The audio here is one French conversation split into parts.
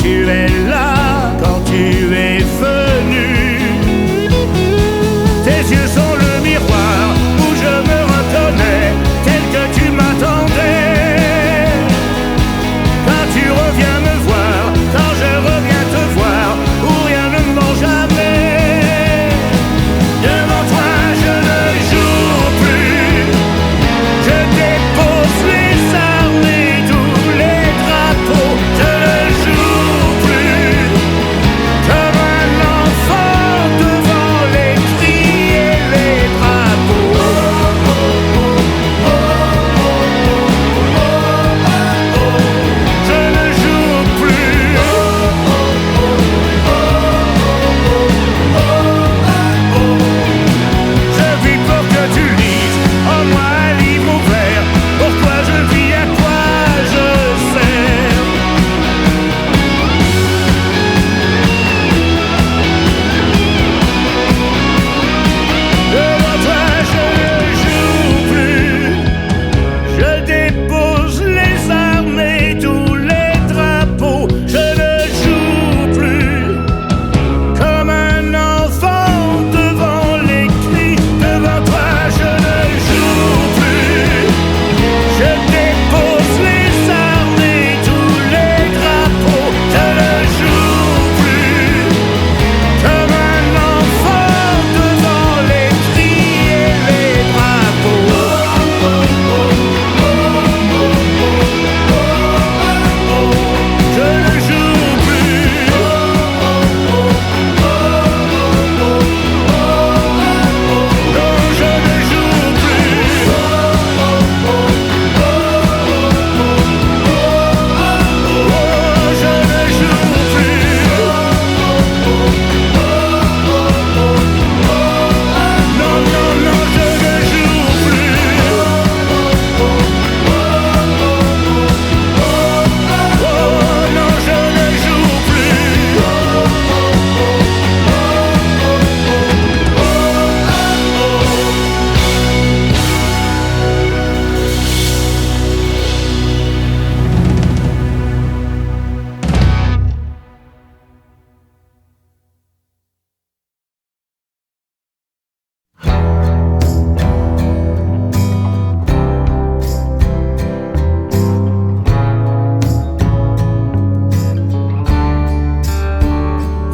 tu es là, quand tu es venu. Tes yeux sont le miroir où je me reconnais, tel que tu m'attendais. Quand tu reviens me voir, quand je reviens te voir, où rien ne ment jamais. Devant toi je ne joue plus, je dépose les armes et tous les drapeaux. Je ne joue plus, comme un enfant devant les cris et les drapeaux. Je ne joue plus. Je vis pour que tu lises en moi un livre ouvert. Pourquoi je vis, à quoi je sers. Devant toi je ne joue plus, je dépose les armes et tous les drapeaux. Je ne joue plus, comme un enfant devant les cris. Devant toi je ne joue plus, je dépose les armes et tous les drapeaux. Je ne joue plus, comme un enfant devant les cris et les drapeaux. Je ne joue plus. Non, je ne joue plus. Je ne joue plus. Non, non, non, je ne joue plus. Non, je ne joue plus.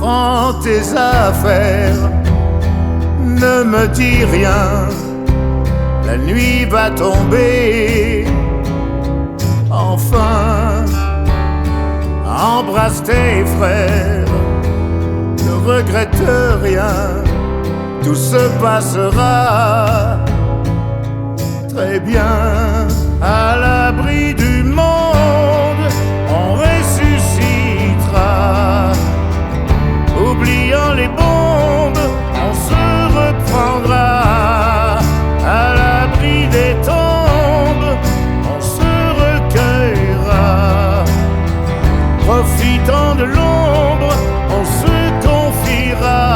Prends tes affaires, ne me dis rien. La nuit va tomber. Enfin, embrasse tes frères, ne regrette rien. Tout se passera très bien. À l'abri du monde, on ressuscitera. Oubliant les bombes, on se reprendra. À l'abri des tombes, on se recueillera. Profitant de l'ombre, on se confiera.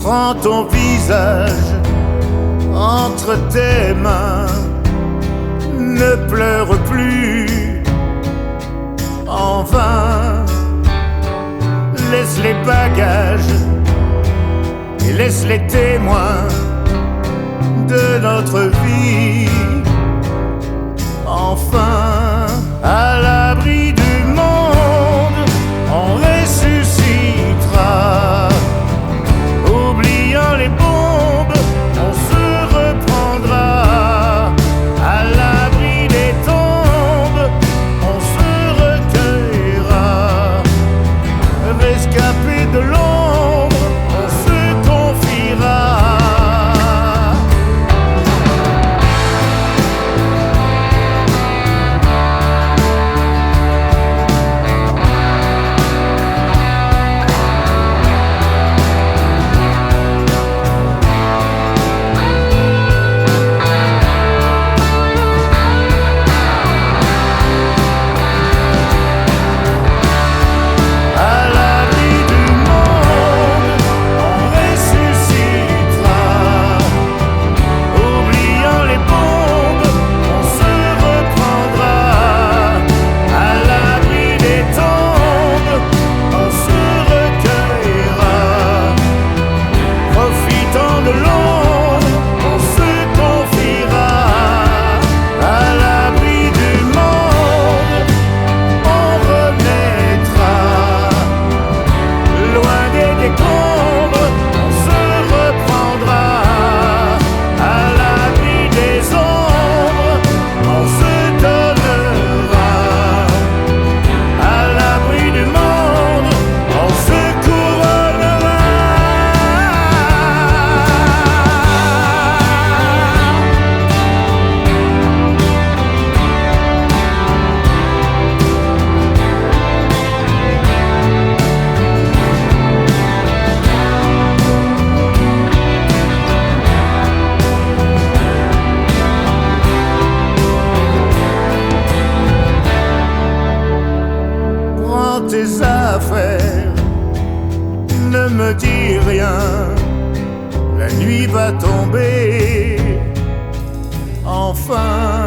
Prends ton visage entre tes mains, ne pleure plus en vain. Laisse les bagages et laisse les témoins de notre vie. Enfin, à l'abri du monde, on ressuscitera. Oubliant les bombes, on se reprendra. À l'abri des tombes, on se recueillera. Rescapé de l'ombre, on se confiera. dans tes affaires. Ne me dis rien, la nuit va tomber enfin.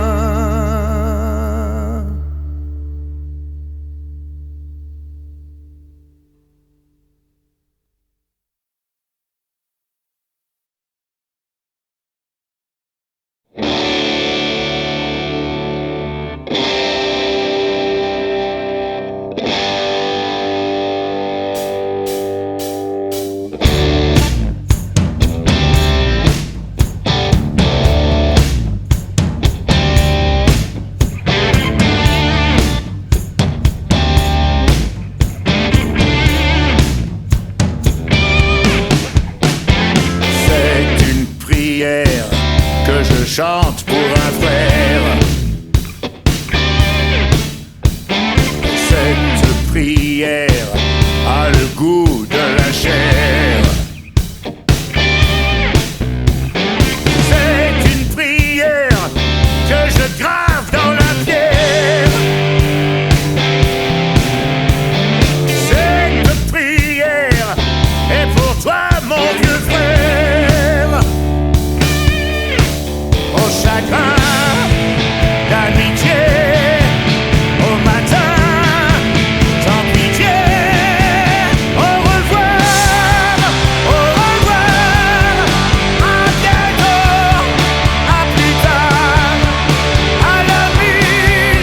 Que je chante pour un frère. Cette prière a le goût de la chair. C'est une prière que je grave dans la pierre. Cette prière est pour toi, mon vieux frère. Au chagrin d'amitié, au matin, sans pitié. Au revoir, à bientôt, à plus tard, à l'avenir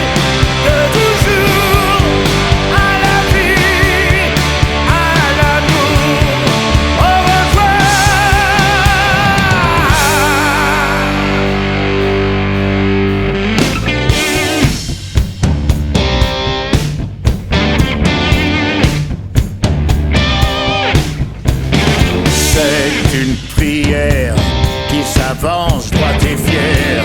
de toujours, à la vie, à l'amour. Au revoir. C'est une prière qui s'avance droite et fière.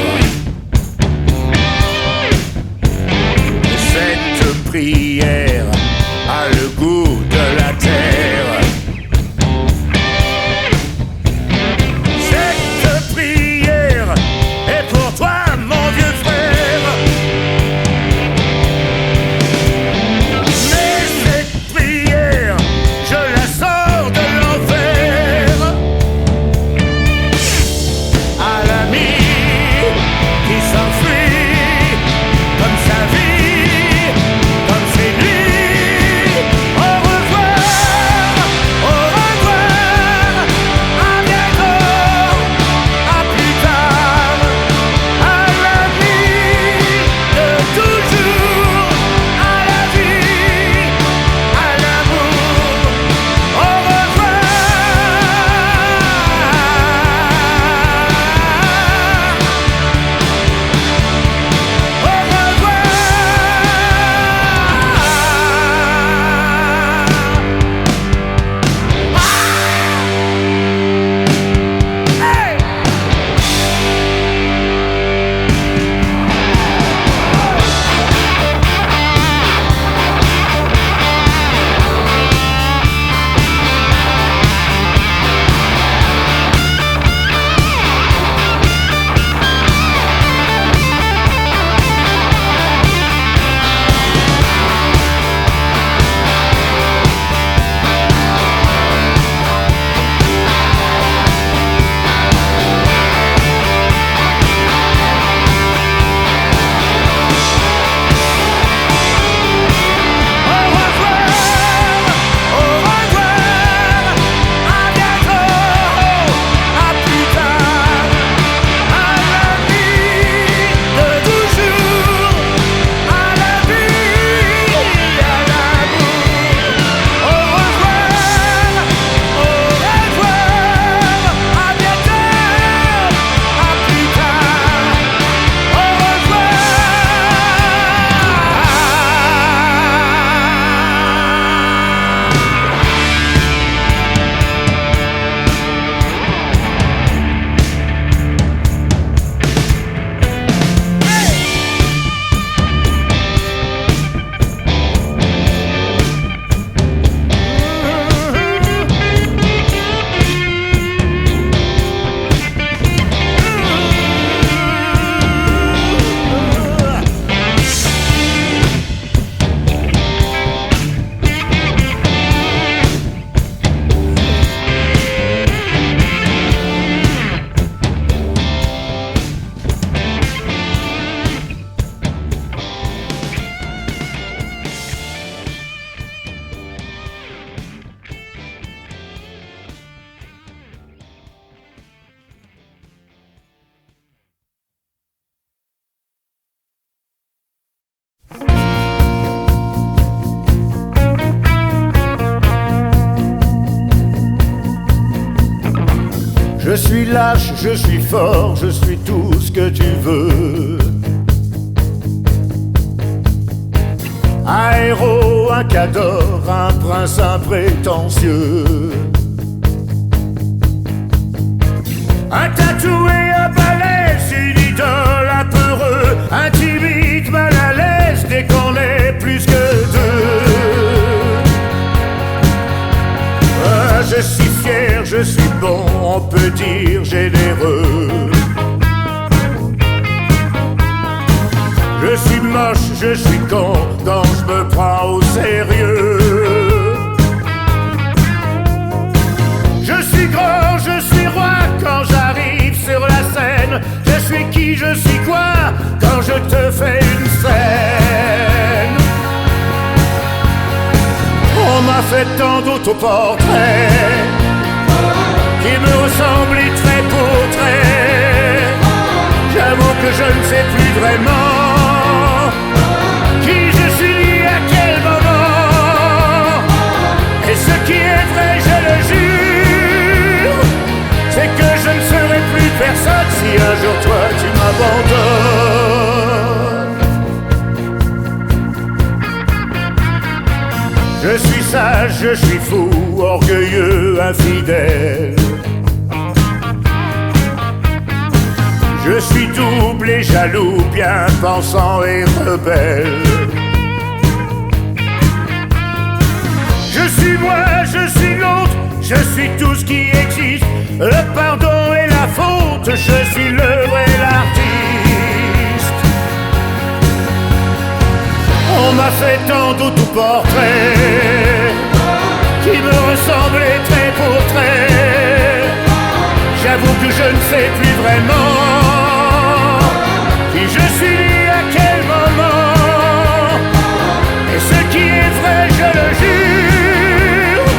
Cette prière a le goût de la terre. Cette prière est pour toi, mon vieux frère. Mais cette prière, je la sors de l'enfer. À l'ami qui s'enfuit, comme sa vie, comme c'est lui. Je suis lâche, je suis fort, je suis tout ce que tu veux. Un héros, un cador, un prince imprétentieux. Un tatoué, un balèze, une idole, un peureux, un timide, mal à l'aise, dès qu'on est plus que deux. Je suis fier, je suis bon, on peut dire généreux. Je suis moche, je suis con, quand je me prends au sérieux. Je suis grand, je suis roi, quand j'arrive sur la scène. Je suis qui, je suis quoi, quand je te fais une scène. On m'a fait tant d'autoportraits qui me ressemblent trait pour trait. J'avoue que je ne sais plus vraiment qui je suis, à quel moment. Et ce qui est vrai, je le jure, c'est que je ne serai plus personne si un jour toi tu m'abandonnes. Je suis sage, je suis fou, orgueilleux, infidèle. Je suis double et jaloux, bien pensant et rebelle. Je suis moi, je suis l'autre, je suis tout ce qui existe. Le pardon et la faute, je suis l'œuvre et l'artiste. On m'a fait tant d'autoportraits qui me ressemblaient trait pour trait. J'avoue que je ne sais plus vraiment qui je suis, à quel moment. Et ce qui est vrai, je le jure,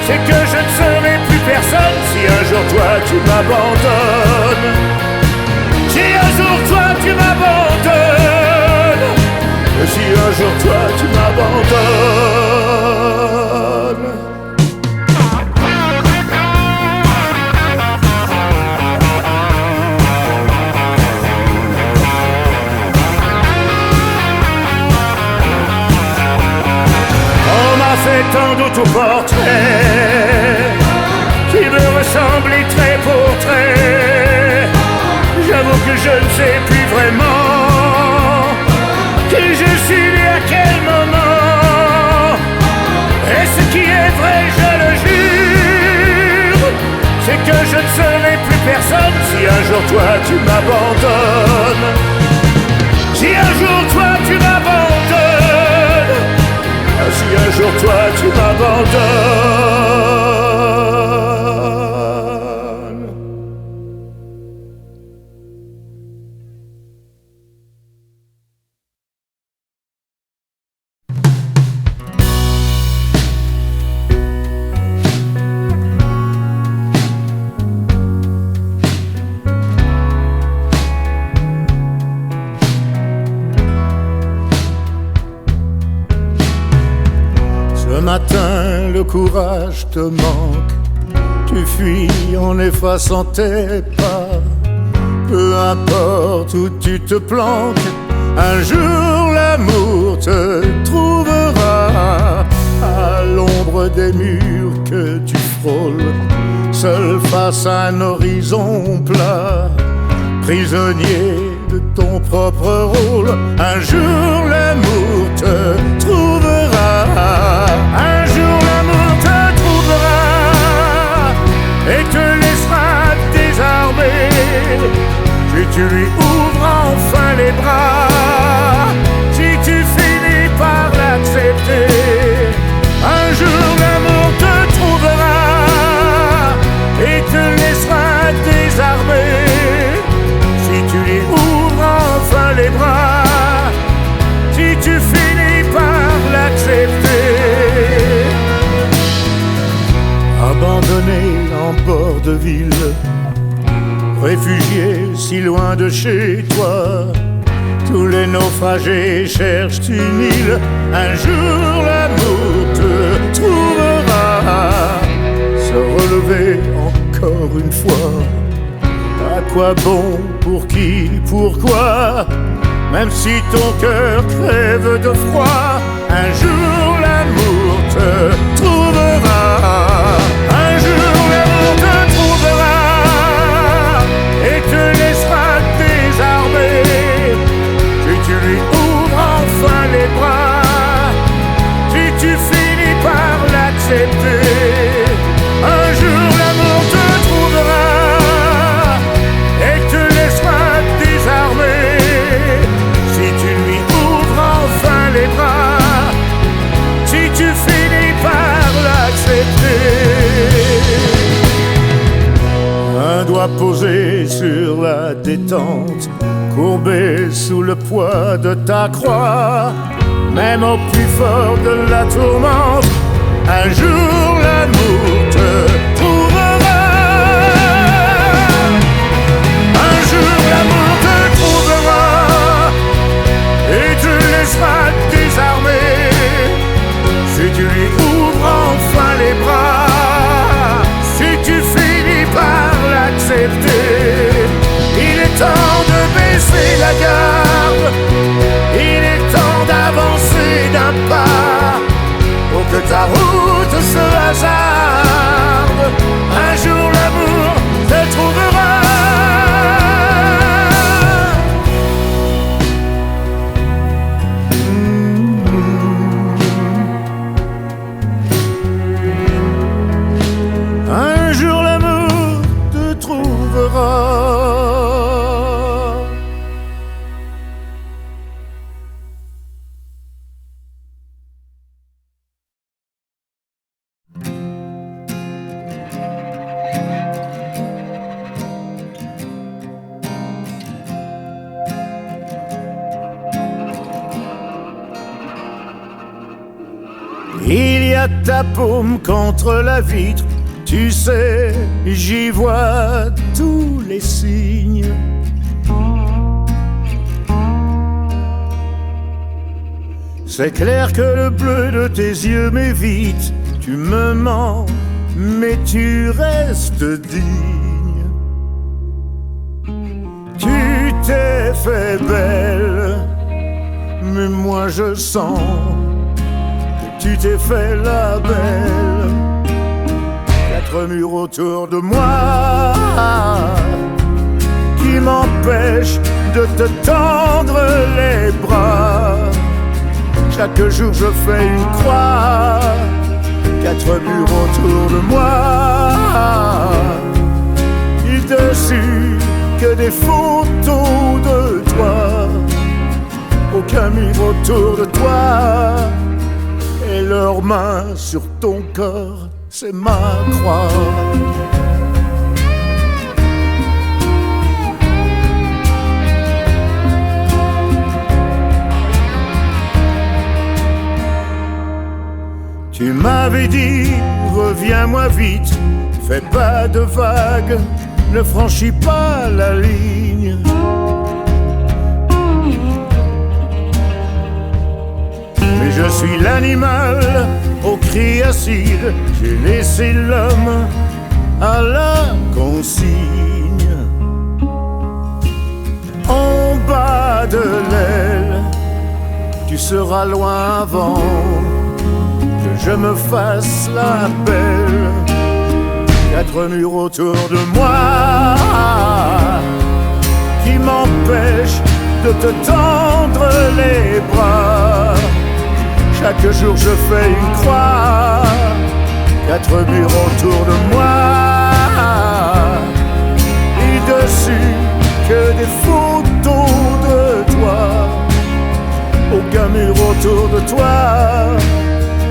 c'est que je ne serai plus personne si un jour toi tu m'abandonnes. Si un jour toi tu m'abandonnes. Si un jour toi tu m'abandonnes. On m'a fait tant d'autoportraits qui me ressemblent trait pour trait. J'avoue que je ne sais plus vraiment qui je suis, à quel moment. Et ce qui est vrai, je le jure, c'est que je ne serai plus personne si un jour toi tu m'abandonnes. Si un jour toi tu m'abandonnes. Si un jour toi tu m'abandonnes. Ce matin, le courage te manque. Tu fuis en effaçant tes pas. Peu importe où tu te planques, un jour l'amour te trouvera à l'ombre des murs que tu frôles, seul face à un horizon plat, prisonnier de ton propre rôle. Un jour l'amour te trouvera. Un jour l'amour te trouvera et te laissera désarmé. Si tu lui ouvres enfin les bras, si tu finis par l'accepter, un jour l'amour te trouvera et te laissera désarmé. Si tu lui ouvres enfin les bras, si tu finis par l'accepter. Abandonné en bord de ville, réfugié si loin de chez toi, tous les naufragés cherchent une île. Un jour l'amour te trouvera. Se relever encore une fois quoi bon, pour qui, pourquoi? Même si ton cœur crève de froid, un jour l'amour te trouvera. Un jour l'amour te trouvera et te laissera désarmé. Si tu lui ouvres enfin les bras, si tu finis par l'accepter, un jour l'amour te trouvera et te laissera désarmé. Si tu lui ouvres enfin les bras, si tu finis par l'accepter. Un doigt posé sur la détente, courbé sous le poids de ta croix, même au plus fort de la tourmente, un jour l'amour te trouvera. Un jour l'amour te trouvera et te laissera désarmé. Si tu lui ouvres enfin les bras, si tu finis par l'accepter, il est temps de baisser la garde, il est temps d'avancer d'un pas pour que ta route se hasarde. Un jour l'amour te trouvera. Un jour l'amour te trouvera. Il y a ta paume contre la vitre, tu sais, j'y vois tous les signes. C'est clair que le bleu de tes yeux m'évite, tu me mens, mais tu restes digne. Tu t'es fait belle, mais moi je sens tu t'es fait la belle. Quatre murs autour de moi qui m'empêchent de te tendre les bras. Chaque jour je fais une croix, quatre murs autour de moi, et dessus que des photos de toi. Aucun mur autour de toi, et leurs mains sur ton corps, c'est ma croix. Tu m'avais dit, reviens-moi vite, fais pas de vagues, ne franchis pas la ligne. Mais je suis l'animal au cri acide, j'ai laissé l'homme à la consigne. En bas de l'aile, tu seras loin avant que je me fasse la belle. Quatre murs autour de moi qui m'empêchent de te tendre les bras. Chaque jour je fais une croix, quatre murs autour de moi, et dessus que des photos de toi. Aucun mur autour de toi,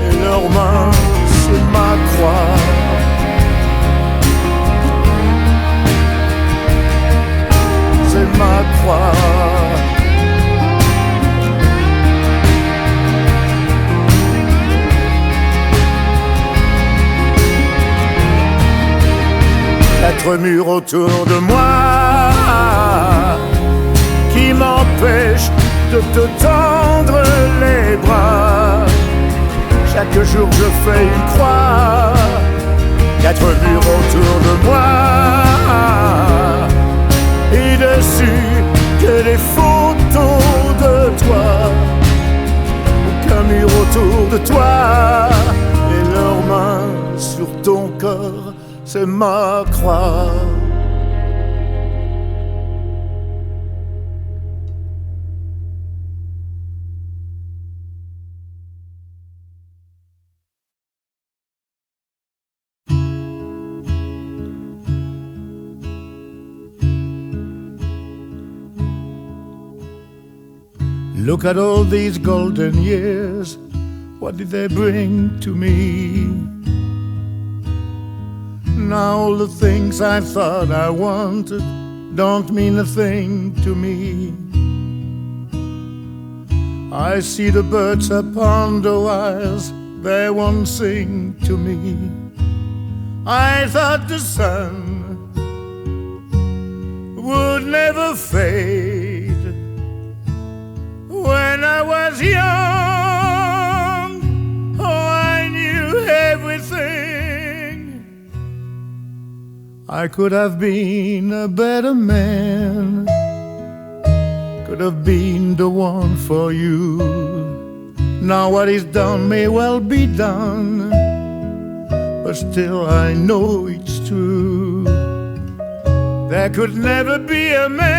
et leurs mains c'est ma croix. C'est ma croix. Quatre murs autour de moi qui m'empêchent de te tendre les bras. Chaque jour je fais une croix, quatre murs autour de moi, reçu que des photos de toi, aucun mur autour de toi, et leurs mains sur ton corps, c'est ma croix. Look at all these golden years, what did they bring to me? Now all the things I thought I wanted don't mean a thing to me. I see the birds upon the wires, they won't sing to me. I thought the sun would never fade. When I was young, oh, I knew everything. I could have been a better man, could have been the one for you. Now what is done may well be done, but still I know it's true. There could never be a man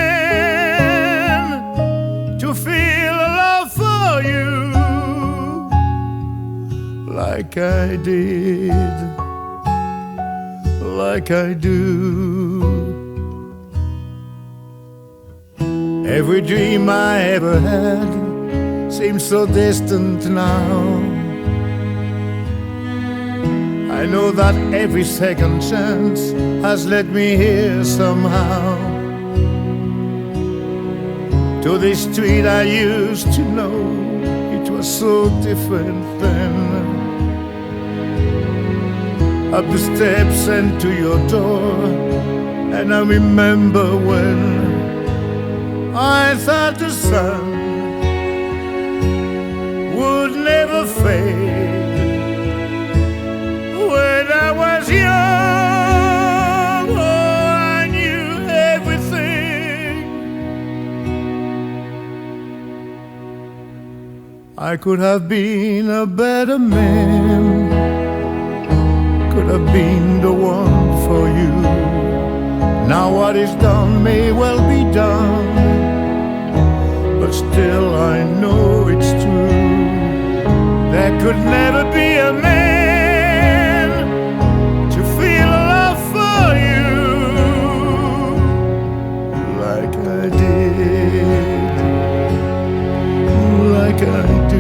to feel a love for you like I did, like I do. Every dream I ever had seems so distant now. I know that every second chance has led me here somehow, to this street I used to know. It was so different then. Up the steps and to your door, and I remember when I thought the sun would never fade. When I was young, oh, I knew everything. I could have been a better man, could have been the one for you. Now what is done may well be done, but still I know it's true. There could never be a man to feel a love for you like I did, like I do.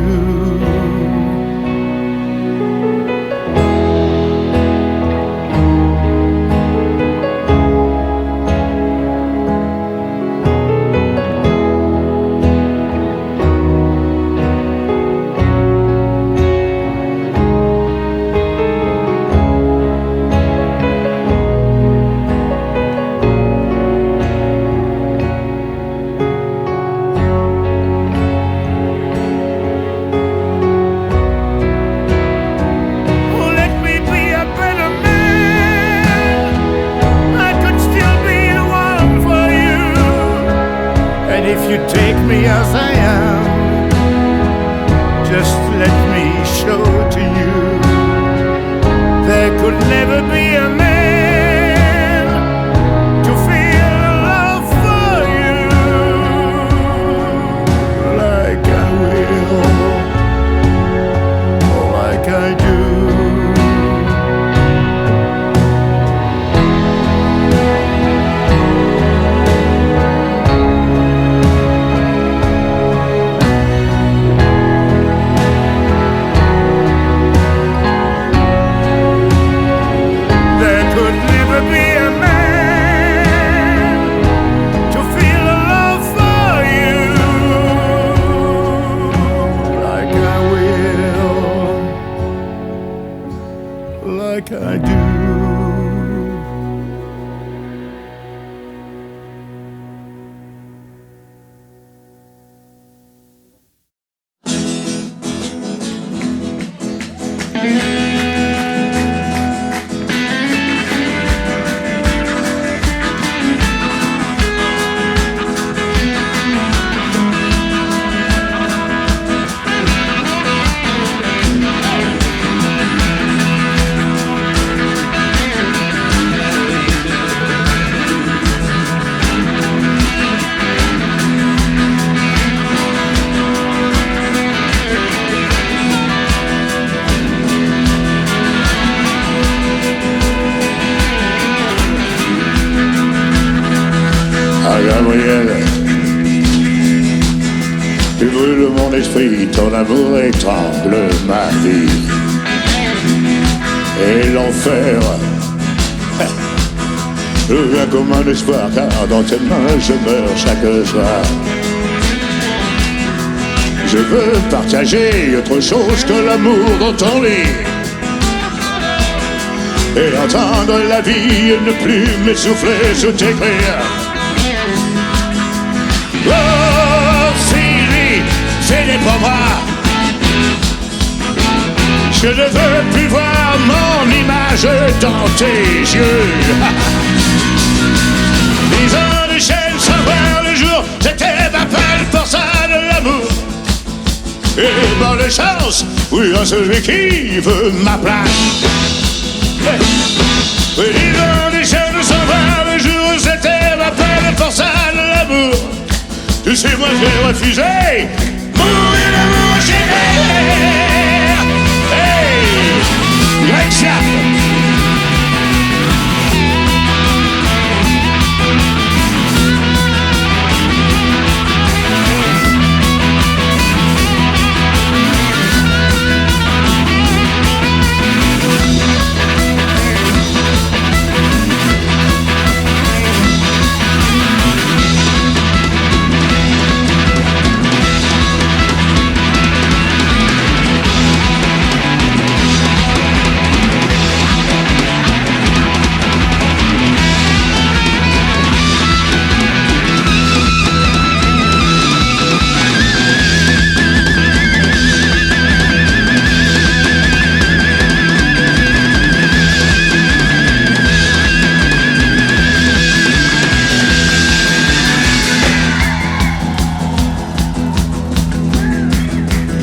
You take me as I am, just let me show to you. There could never be a man to feel love for you like I will, or like I do. Like I do. l'esprit, ton amour étrangle ma vie. Et l'enfer devient comme un espoir, car dans tes mains je meurs chaque soir. Je veux partager autre chose que l'amour dans ton lit, et entendre la vie et ne plus m'essouffler sous tes cris. Oh Sylvie, c'est pour moi. Je ne veux plus voir mon image dans tes yeux. Les ans de chaîne sans voir le jour, c'était ma peine pour ça de l'amour. Et bonne chance, oui, à celui qui veut ma place. Les ans de chaîne sans voir le jour, c'était ma peine pour ça de l'amour. Tu sais, moi j'ai refusé mourir d'amour chez Greg Slapp.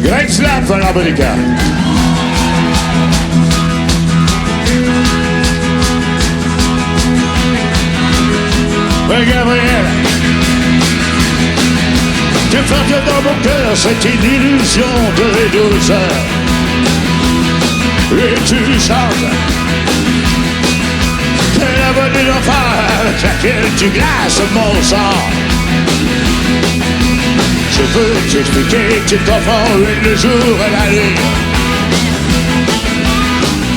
Greg Slapp à l'harmonica. Ouais, Gabriel, tu portes dans mon cœur cette illusion de douceur. Et tu chantes c'est la voix d'une enfant avec laquelle tu glaces mon sang. Je veux t'expliquer que tu confonds le jour et la nuit.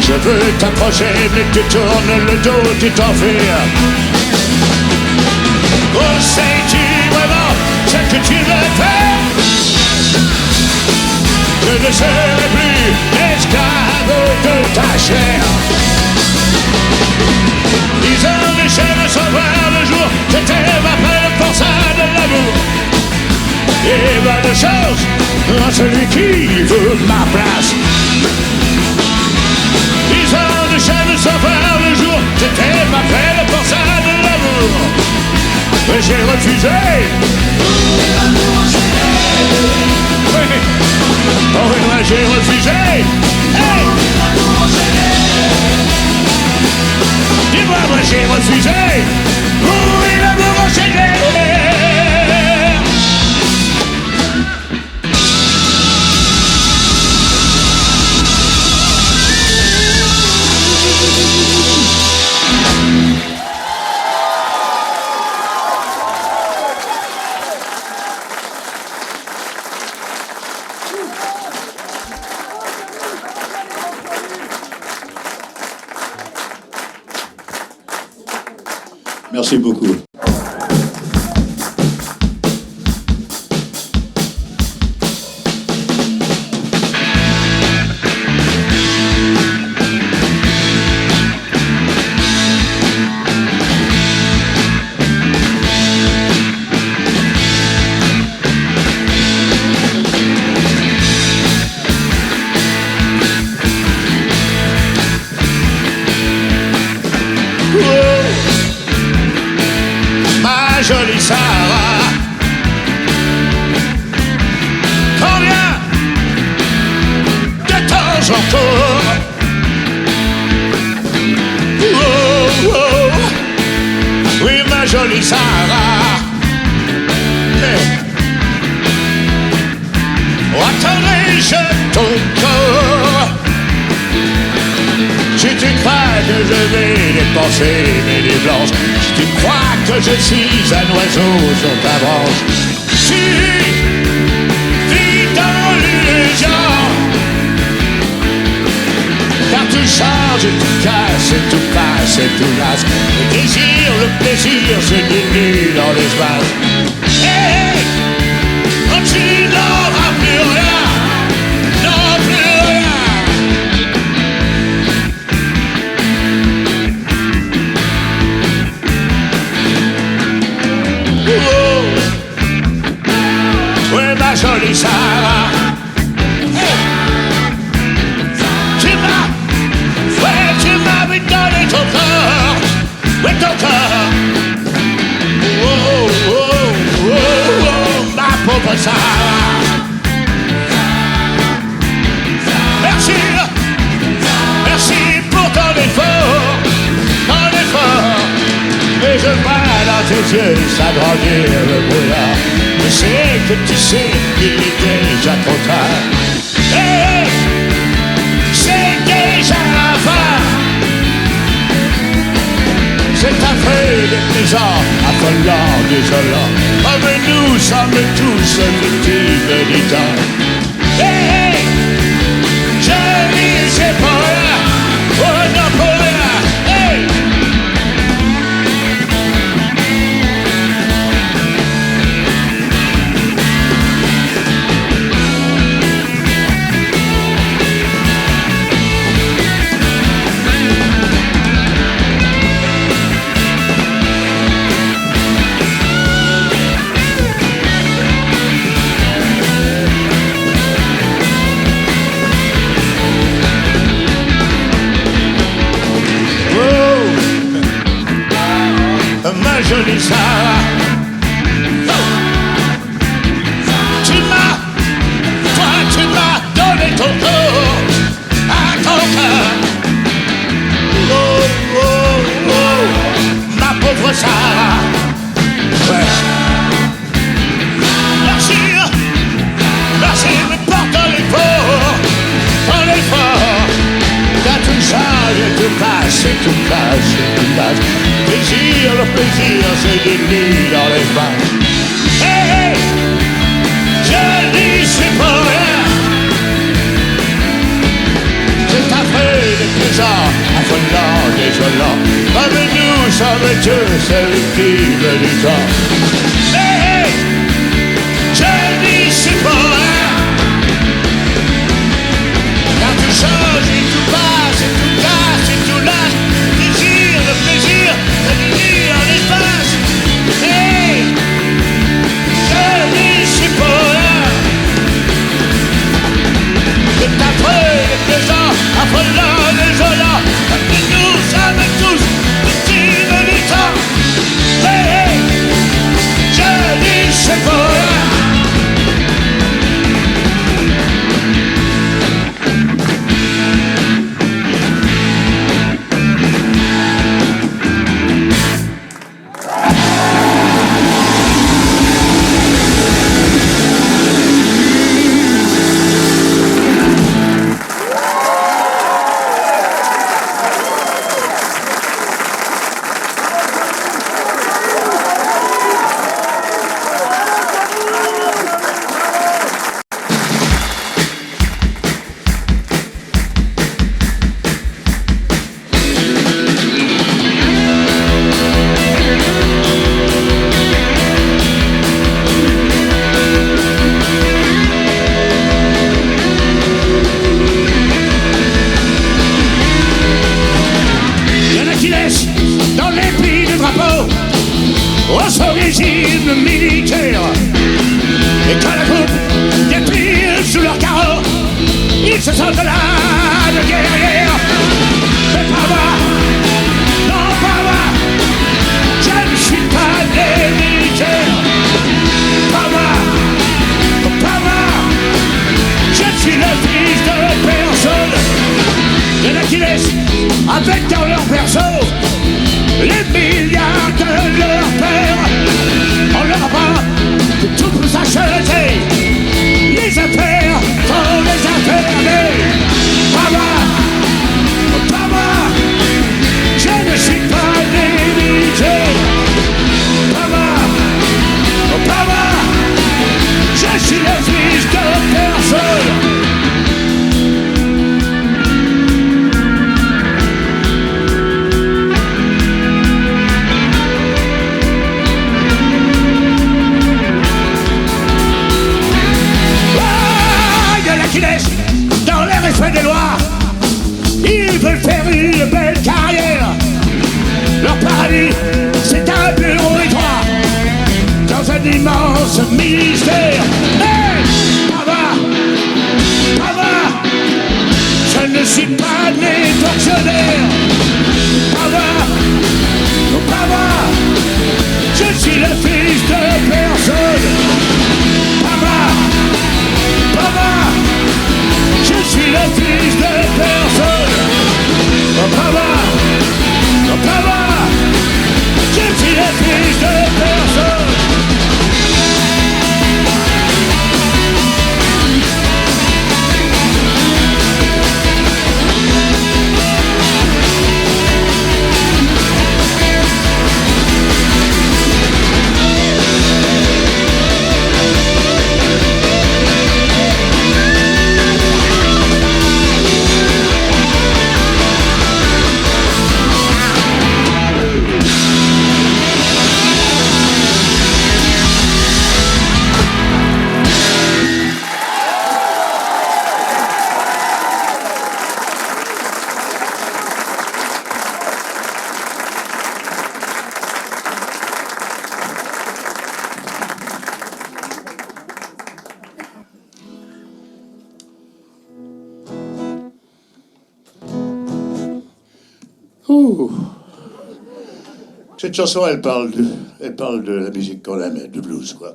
Je veux t'approcher mais tu tournes le dos, tu t'enfuis. Oh, sais-tu vraiment ce que tu me fais? Je ne serai plus esclave de ta chair. 10 ans de chaîne sans voir le jour, c'était ma peine pour ça de l'amour. Et pas de chance à celui qui veut ma place. 10 ans de chaîne sans voir le jour, c'était ma peine pour ça de l'amour. Mais j'ai refusé. Oui, oh oui, moi j'ai refusé. Hey, dis-moi, moi j'ai refusé. Oui, l'amour enchaîné. Merci beaucoup. Jolie Sarah, combien de temps encore? Oh, oh, oui ma jolie Sarah, attendrai-je ton corps? Si tu crois que je vais dépenser mes nuits blanches, si tu crois que je suis un oiseau sur ta branche, si vis dans change, tout casse, tout passe, tout lasse. Le désir, le plaisir se dilue dans l'espace. Hey, quand tu n'auras plus rien, non plus rien. Oh, ouais ma jolie Sarah. Ouais, ton corps. Oh, oh, oh, oh, ma pauvre Sarah. Merci, merci pour ton effort, Et je vois dans tes yeux s'agrandir le brouillard. Je sais que tu sais qu'il est déjà trop tard. Hey, c'est déjà la fin. C'est affreux, déplaisant, affolant, désolant. Oh mais nous sommes tous victimes du temps. Hey, je dis c'est pour rien, oh non pour rien. Hey. Ma jolie Sarah, oh. Tu m'as donné ton corps à ton cœur. Oh, oh, oh, ma pauvre Sarah. Ouais. Merci, merci, mais porte l'effort, T'as tout changé, tout passe, tout casse, tout passe. Plaisir, le plaisir se dilue dans les mains. Hey, hey, je dis c'est pour rien. C'est affreux, déplaisant, affolant, désolant. Comme nous sommes tous victimes du temps. Hey, hey, je dis c'est pour rien. Car tout change et tout passe, et tout casse, et tout lâche. Plaisir, le plaisir. En espace, hey, je dis c'est pour rien. C'est affreux, déplaisant, affolant, désolant. Mais nous sommes tous victimes du temps. Hey, hey, je dis c'est pour rien. Avec dans leur berceau les milliards de leur père. On leur a pas que tout peut s'acheter. Les affaires sont les affaires des Papa, Papa, je ne suis pas limité. Papa, Papa, je suis le fils de personne. faire une belle carrière. Leur paradis, c'est un bureau étroit dans un immense ministère. Hey, Pava, je ne suis pas né fonctionnaire. Pava, je suis le fils de personne. Pava, je suis le fils de personne. Pava, je suis le fils de personne. Ouh. Cette chanson, elle parle de la musique qu'on aime, du blues, quoi.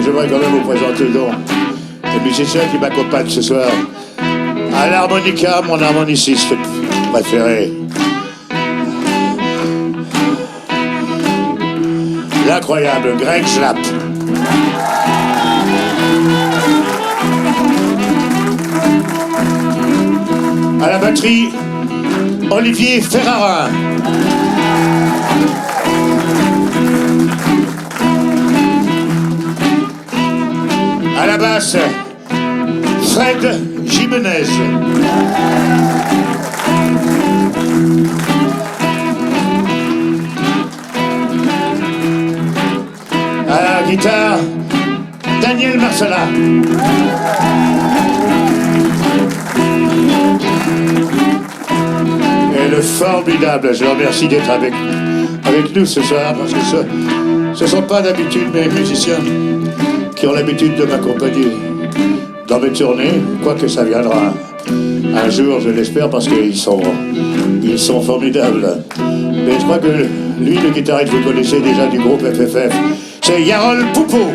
J'aimerais quand même vous présenter donc les musiciens qui m'accompagnent ce soir. À l'harmonica, mon harmoniciste préféré. L'incroyable Greg Schlapp. À la batterie, Olivier Ferrarin. À la basse, Fred Jimenez. À la guitare, Daniel Marcella. Et le formidable, je le remercie d'être avec nous ce soir, parce que ce ne sont pas d'habitude mes musiciens qui ont l'habitude de m'accompagner dans mes tournées, quoique ça viendra un jour, je l'espère, parce qu'ils sont formidables. Mais je crois que lui, le guitariste, vous connaissez déjà du groupe FFF, c'est Yarol Poupeau.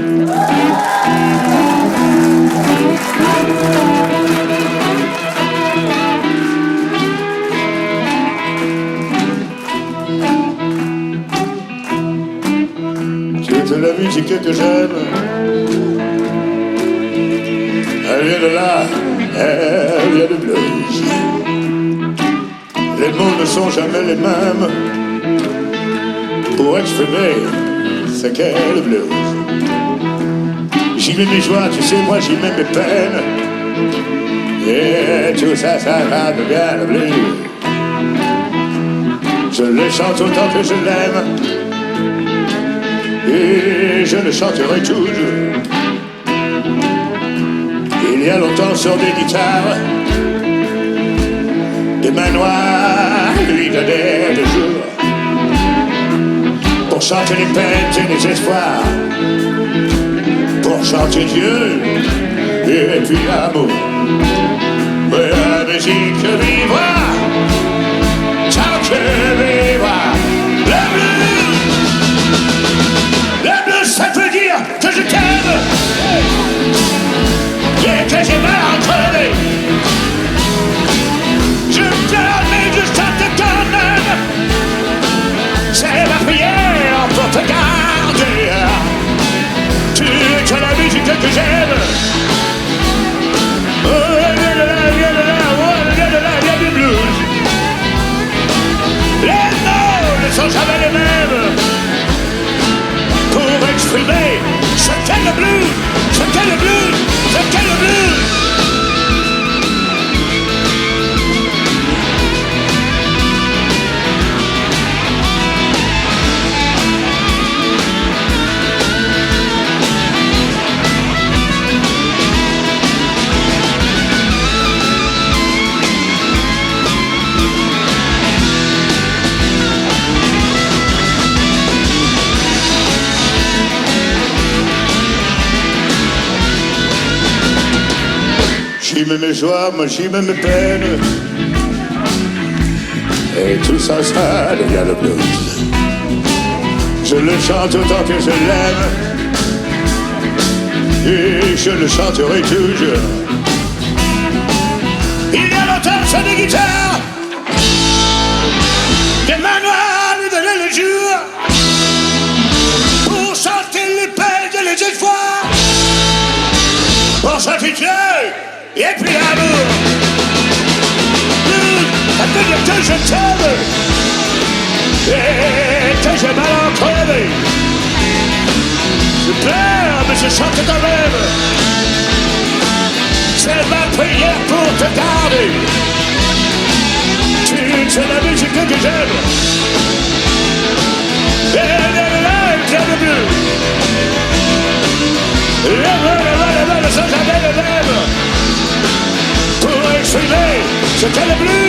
Toute la musique que j'aime, elle vient de là, elle vient de blues. Les mots ne sont jamais les mêmes pour exprimer ce qu'est le blues. J'y mets mes joies, tu sais, moi j'y mets mes peines. Et tout ça, ça va de bien le blues. Je le chante autant que je l'aime. Et je le chanterai toujours. Il y a longtemps sur des guitares, des mains noires lui donnaient le jour pour chanter les peines et les espoirs, pour chanter Dieu et puis l'amour. Mais la musique vivra tant que vivra le blues. Le blues, ça veut dire que je t'aime et que j'ai mal entraîné. Je pleure mais je chante quand même. C'est ma prière pour te garder. Tu es que la musique que j'aime. Oh, viens de là, viens de là, oh, viens de là, viens du blues. Les mots ne sont jamais les mêmes pour exprimer ce qu'est le blues, ce qu'est le blues, ce qu'est le blues. mets mes joies, moi j'y mets mes peines. Et tout ça, ça devient le blues. Je le chante autant que je l'aime. Et je le chanterai toujours. Il y a longtemps sur des guitares, des manoirs lui donnaient le jour pour chanter les peines de les espoirs, pour chanter Dieu et puis l'amour. Ça veut dire que je t'aime et que j'ai mal en crevé. Je pleure mais je chante quand même. C'est ma prière pour te garder. C'est la musique que j'aime. Et le bleu. Le sans jamais le même. Pour exprimer ce qu'est le bleu.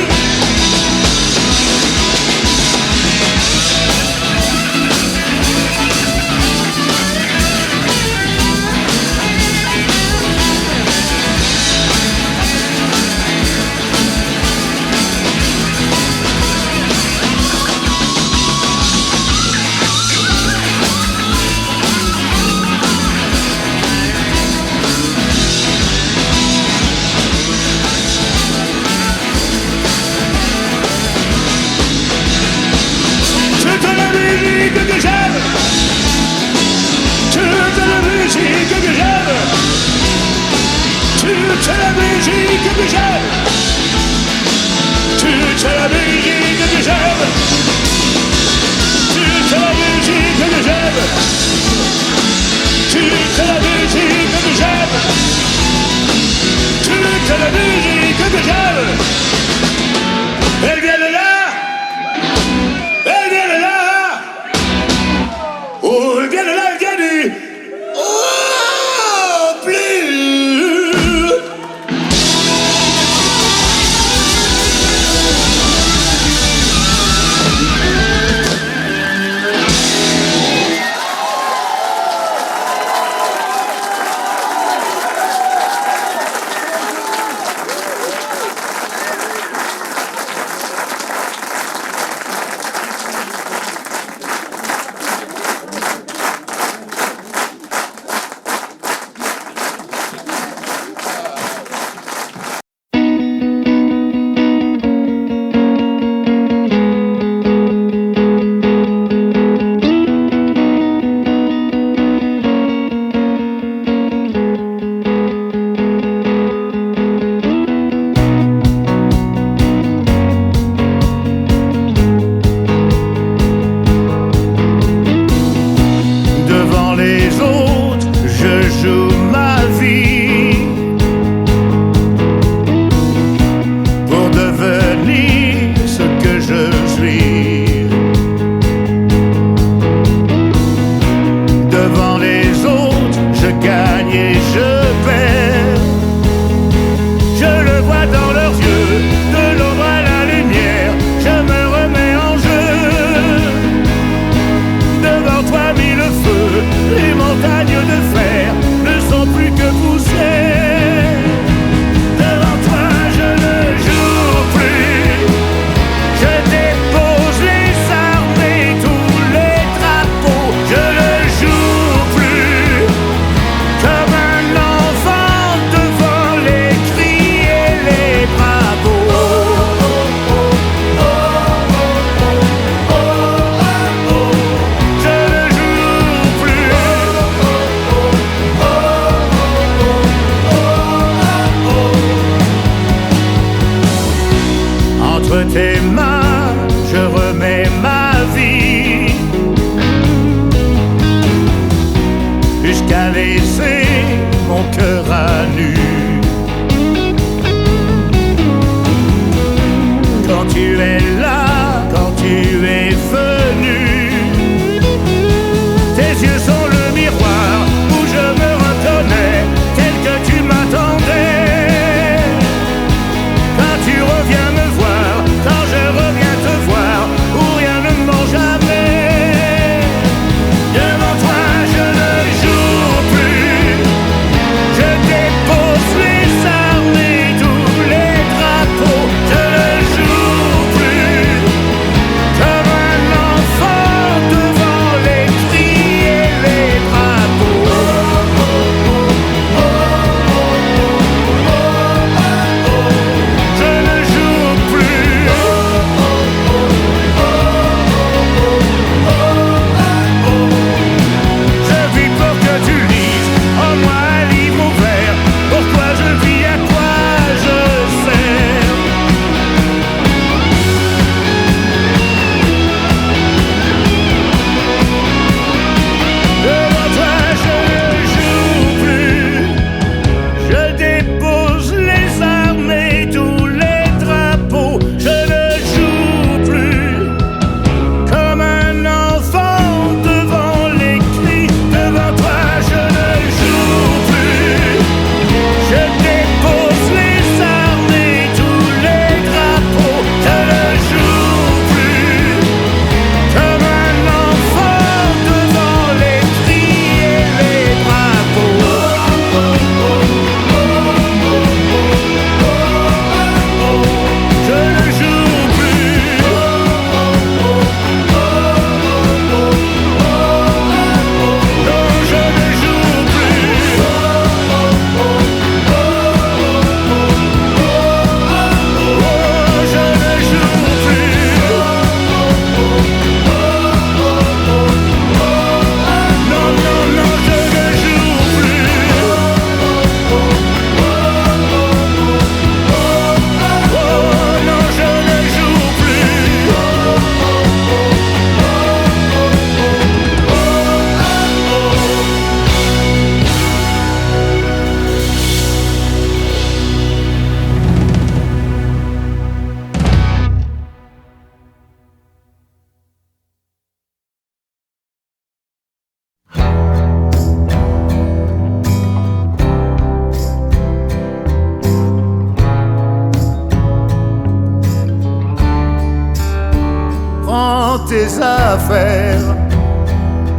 Prends tes affaires,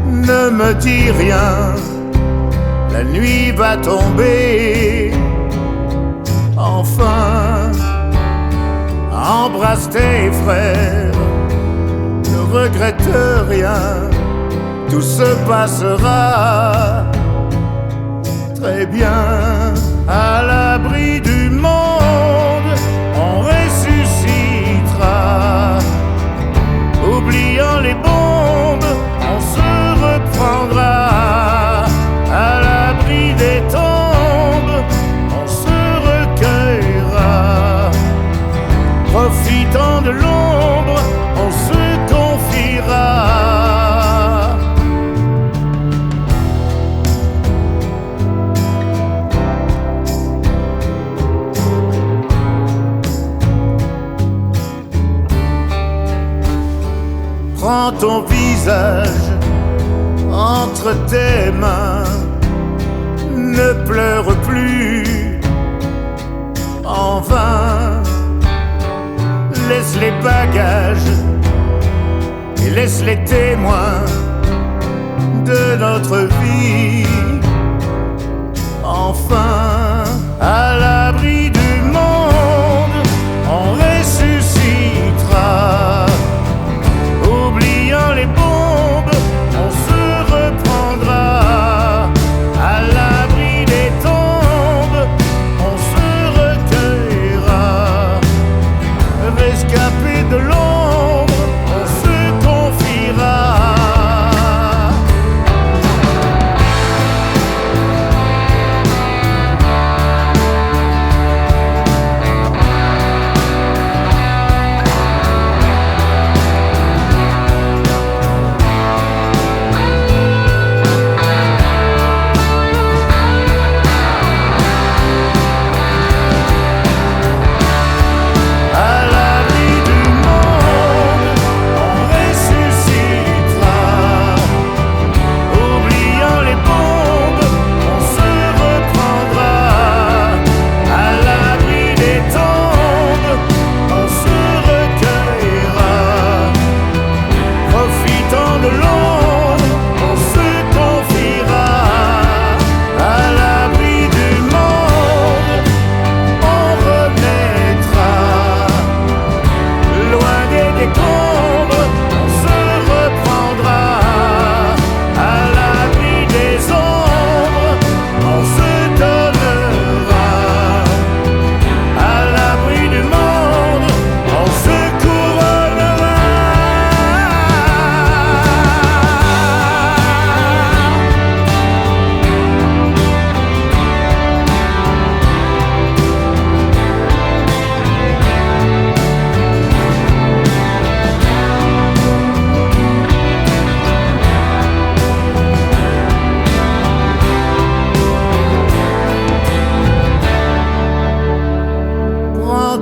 ne me dis rien, la nuit va tomber. Enfin, embrasse tes frères, ne regrette rien, tout se passera très bien. À l'abri du monde, on ressuscitera. Oubliant les bombes, on se reprendra. À l'abri des tombes, on se recueillera. Profitant de l'ombre, on se confiera. Prends ton visage entre tes mains, ne pleure plus en vain. Laisse les bagages et laisse les témoins de notre vie. Enfin, à l'abri du monde, on ressuscitera. Oubliant les bombes, on se reprendra. À l'abri des tombes, on se recueillera. Rescapé de l'ombre, on se confiera.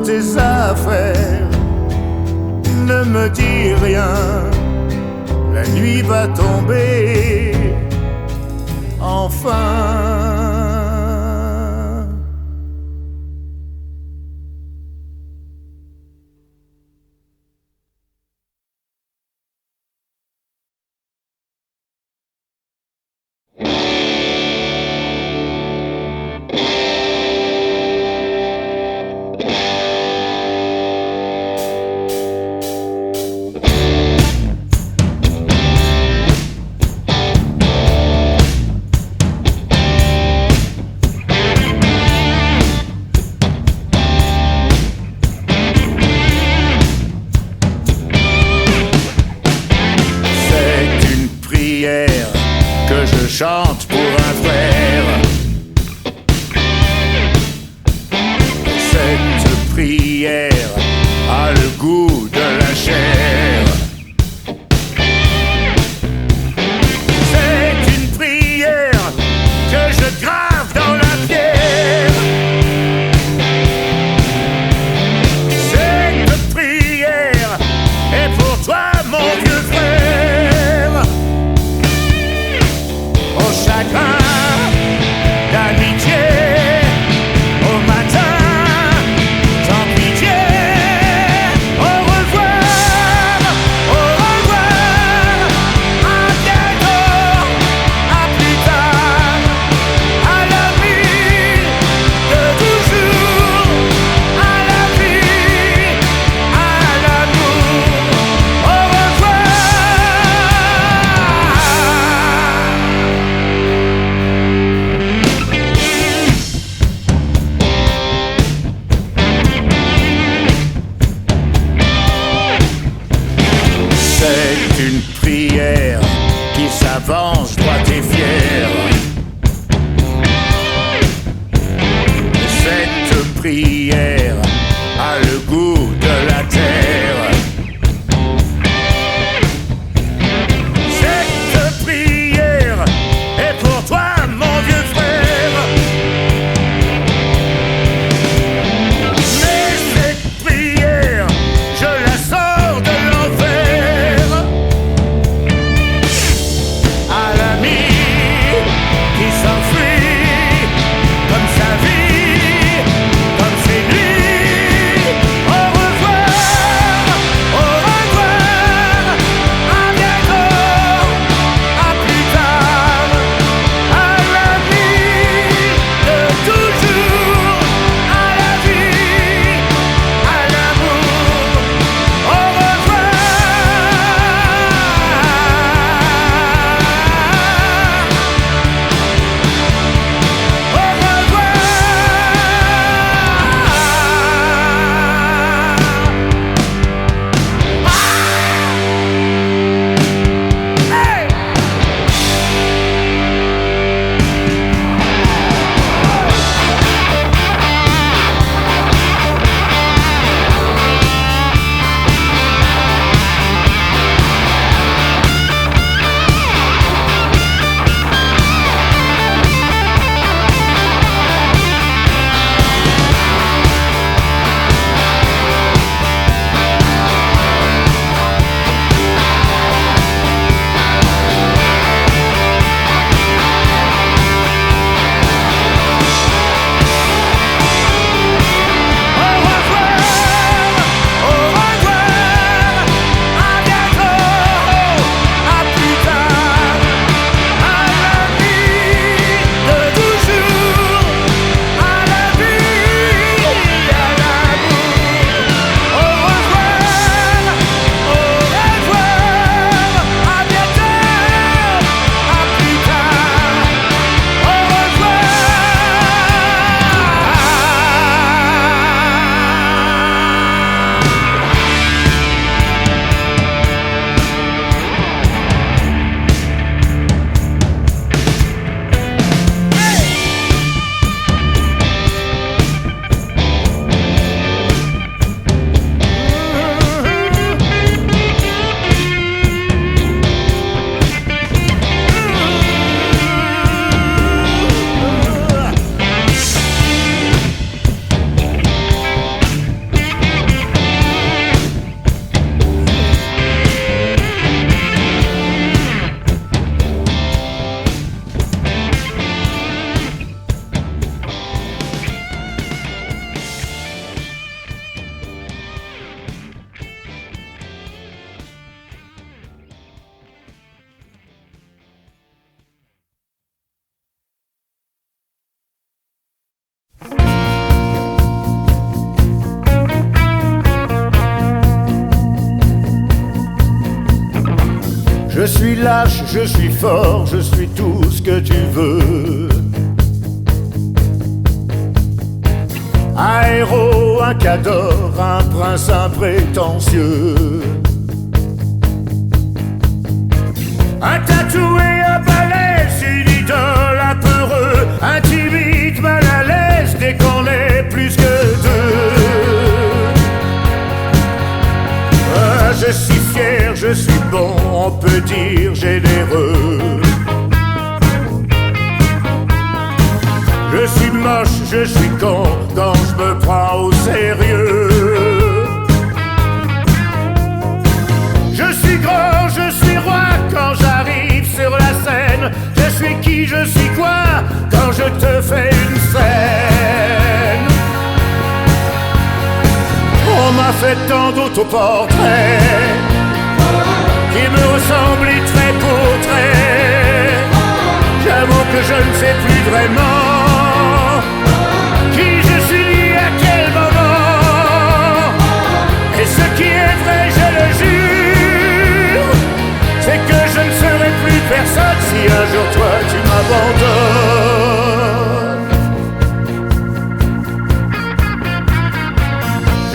Tes affaires, ne me dis rien, la nuit va tomber enfin. avance droite et fière. Cette prière a le goût de la terre. Cette prière est pour toi, mon vieux frère. Mais cette prière, je la sors de l'enfer. À l'ami qui s'enfuit comme sa vie, comme ses nuits. Au revoir, à bientôt, à plus tard. À l'ami de toujours, à la vie, à l'amour. Au revoir, Hey! Je suis lâche, je suis fort, je suis tout ce que tu veux. Un héros, un cador, un prince imprétentieux. Un tatoué, un balèze, une idole, un peureux, un timide, mal à l'aise dès qu'on est plus que deux. Je suis fier, je suis bon, on peut dire généreux. Je suis moche, je suis con quand je me prends au sérieux. Je suis grand, je suis roi quand j'arrive sur la scène. Je suis qui, je suis quoi quand je te fais une scène. On m'a fait tant d'autoportraits qui me ressemblent trait pour trait. J'avoue que je ne sais plus vraiment qui je suis à quel moment. Et ce qui est vrai, je le jure, c'est que je ne serai plus personne si un jour toi tu m'abandonnes.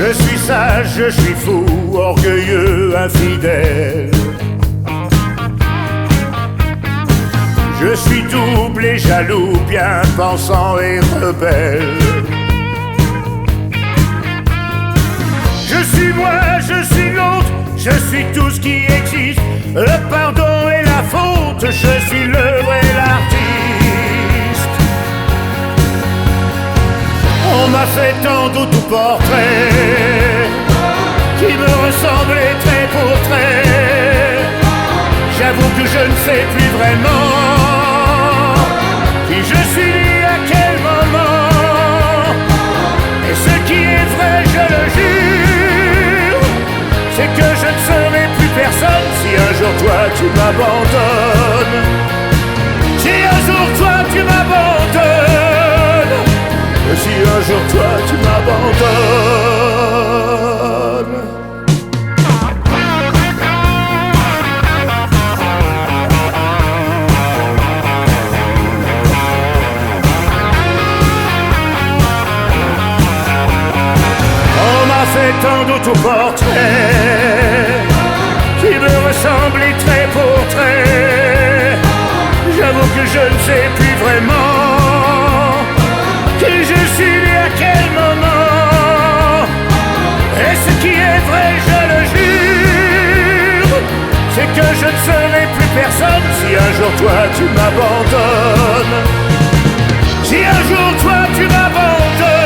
Je suis sage, je suis fou, orgueilleux, infidèle. jaloux, bien pensant et rebelle. Je suis moi, je suis l'autre, je suis tout ce qui existe. Le pardon et la faute, je suis l'œuvre et l'artiste. On m'a fait tant d'autoportraits qui me ressemblaient trait pour trait. J'avoue que je ne sais plus vraiment qui je suis à quel moment. Et ce qui est vrai, je le jure, c'est que je ne serai plus personne si un jour toi tu m'abandonnes. Si un jour toi tu m'abandonnes. Si un jour toi tu m'abandonnes. Fait tant d'autoportraits qui me ressemblaient trait pour trait. J'avoue que je ne sais plus vraiment qui je suis et à quel moment. Et ce qui est vrai, je le jure, c'est que je ne serai plus personne si un jour toi tu m'abandonnes. Si un jour toi tu m'abandonnes.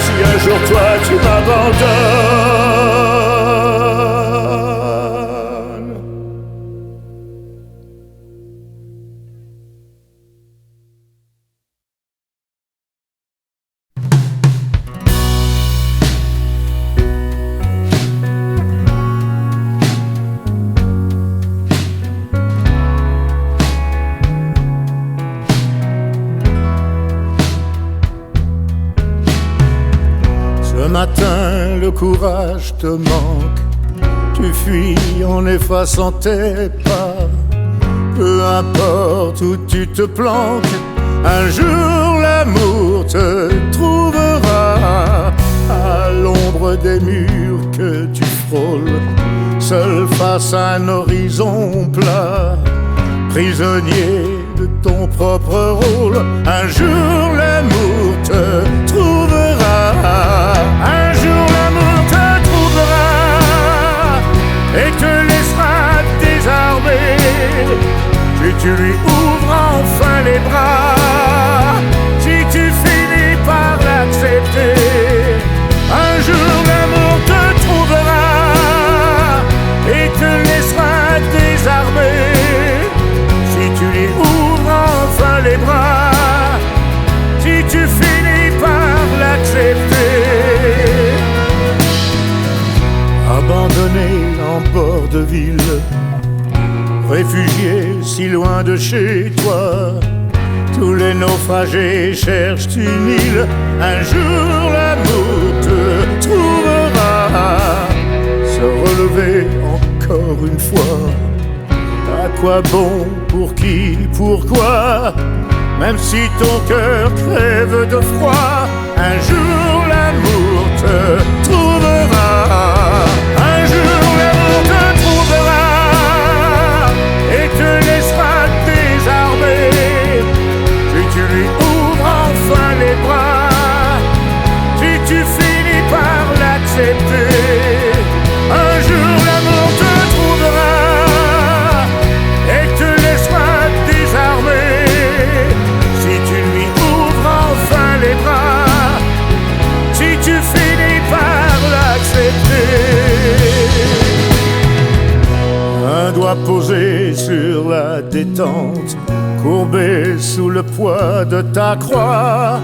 Si un jour toi tu m'abandonnes. Ce matin, le courage te manque. Tu fuis en effaçant tes pas. Peu importe où tu te planques, un jour l'amour te trouvera à l'ombre des murs que tu frôles, seul face à un horizon plat, prisonnier de ton propre rôle. Un jour l'amour te trouvera. Un jour l'amour te trouvera et te laissera désarmé. Si tu lui ouvres enfin les bras, si tu finis par l'accepter. Un jour l'amour te trouvera et te laissera désarmé. Si tu lui ouvres enfin les bras, si tu finis par l'accepter. Abandonné en bord de ville, réfugié si loin de chez toi, tous les naufragés cherchent une île. Un jour l'amour te trouvera. Se relever encore une fois, à quoi bon, pour qui, pourquoi? Même si ton cœur crève de froid, un jour l'amour te trouvera. Un jour l'amour te trouvera et te laissera désarmé. Si tu lui ouvres enfin les bras, si tu finis par l'accepter. Un jour l'amour te trouvera et te laissera désarmé. Si tu lui ouvres enfin les bras, si tu finis par l'accepter. Un doigt posé sur la détente, courbé sous le poids de ta croix,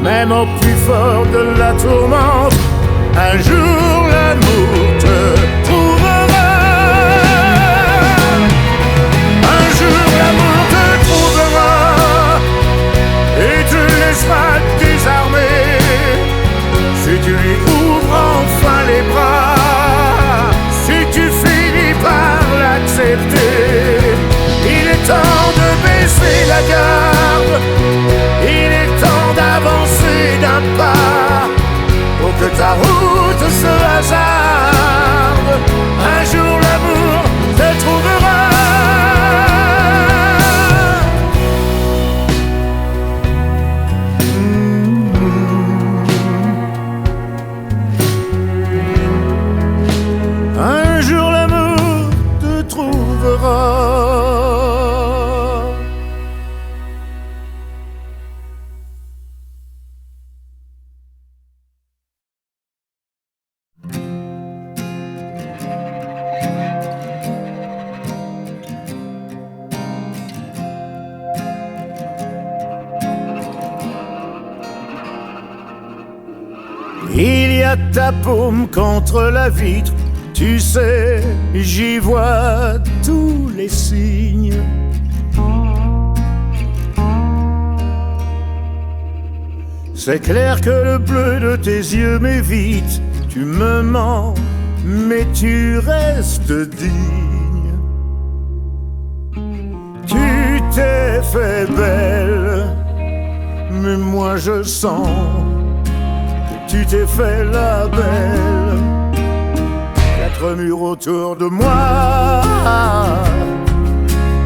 même au plus fort de la tourmente, un jour l'amour te trouvera. Un jour l'amour te trouvera et te laissera désarmé. Si tu lui ouvres enfin les bras, si tu finis par l'accepter. Il est temps de baisser la garde, il est temps d'avancer d'un pas, pour que ta route se hasarde à ta paume contre la vitre. Tu sais, j'y vois tous les signes. C'est clair que le bleu de tes yeux m'évite. Tu me mens, mais tu restes digne. Tu t'es fait belle, mais moi je sens que tu t'es fait la belle. Quatre murs autour de moi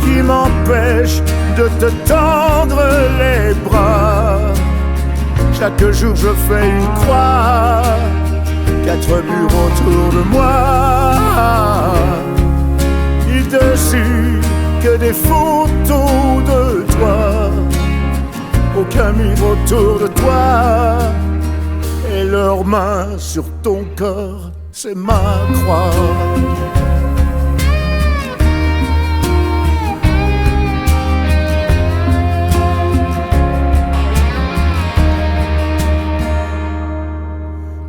qui m'empêchent de te tendre les bras. Chaque jour je fais une croix, quatre murs autour de moi, et dessus que des photos de toi. Aucun mur autour de toi, et leurs mains sur ton corps, c'est ma croix.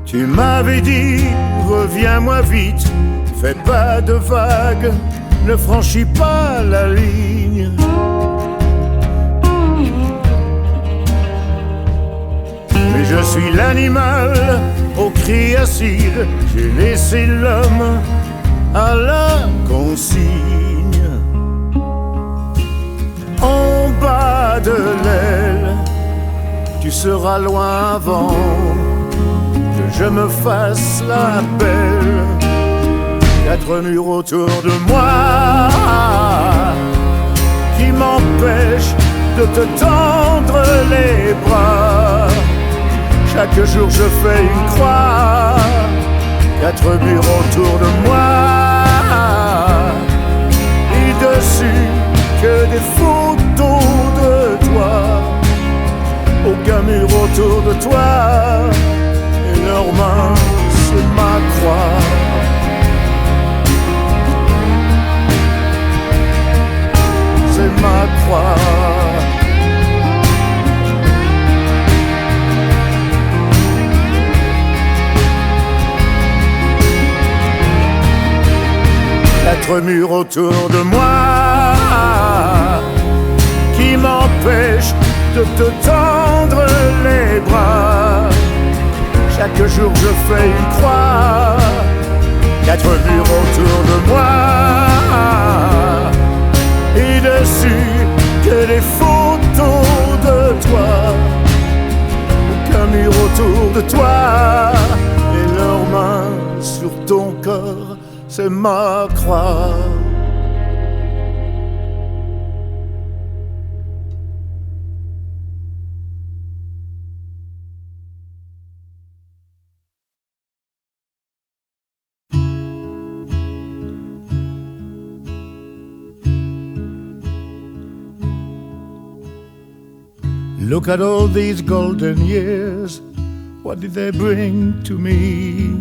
Tu m'avais dit, reviens-moi vite, fais pas de vagues, ne franchis pas la ligne. Mais je suis l'animal au cri acide, j'ai laissé l'homme à la consigne. En bas de l'aile, tu seras loin avant je me fasse la belle. Quatre murs autour de moi qui m'empêchent de te tendre les bras. Chaque jour je fais une croix, quatre murs autour de moi, et dessus que des photos de toi. Aucun mur autour de toi, leurs mains, c'est ma croix. C'est ma croix. Quatre murs autour de moi qui m'empêchent de te tendre les bras. Chaque jour je fais une croix, quatre murs autour de moi, et dessus que des photos de toi. Aucun mur autour de toi, et leurs mains sur ton corps, c'est ma croix. Look at all these golden years, what did they bring to me?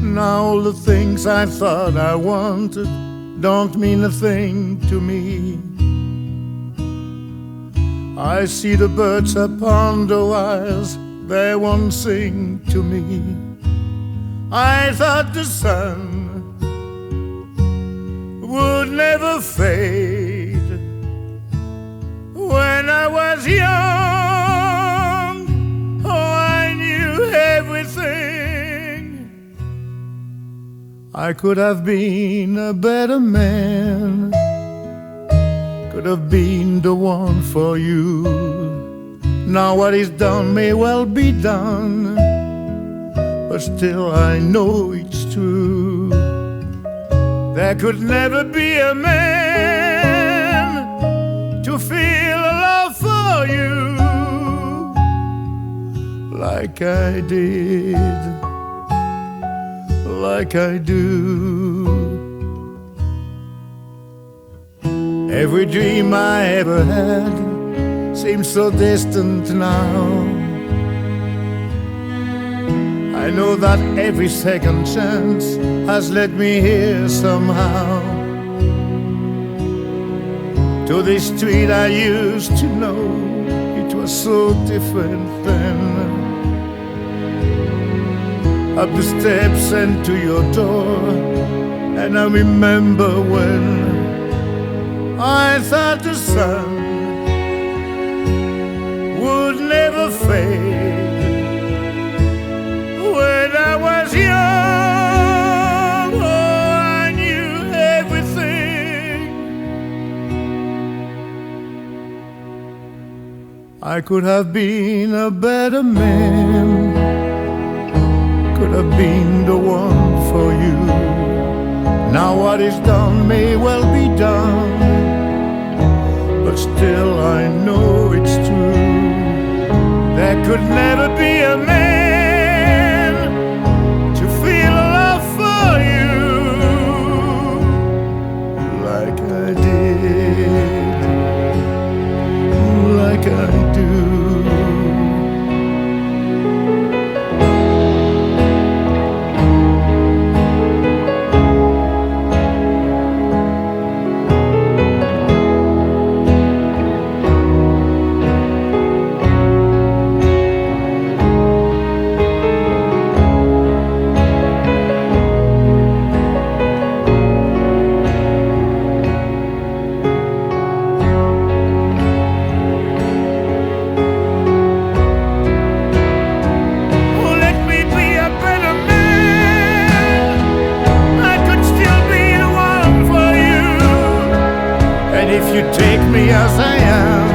Now all the things I thought I wanted don't mean a thing to me. I see the birds upon the wires, they won't sing to me. I thought the sun would never fade. When I was young, oh, I knew everything. I could have been a better man, could have been the one for you. Now what is done may well be done, but still I know it's true. There could never be a man to feel a love for you like I did, like I do. Every dream I ever had seems so distant now. I know that every second chance has led me here somehow, to this street I used to know. It was so different then. up the steps and to your door. And I remember when I thought the sun would never fade. When I was young, oh, I knew everything. I could have been a better man, could have been the one for you. Now what is done may well be done, but still I know it's true. There could never be a man to feel love for you like I did, like I do. Take me as I am,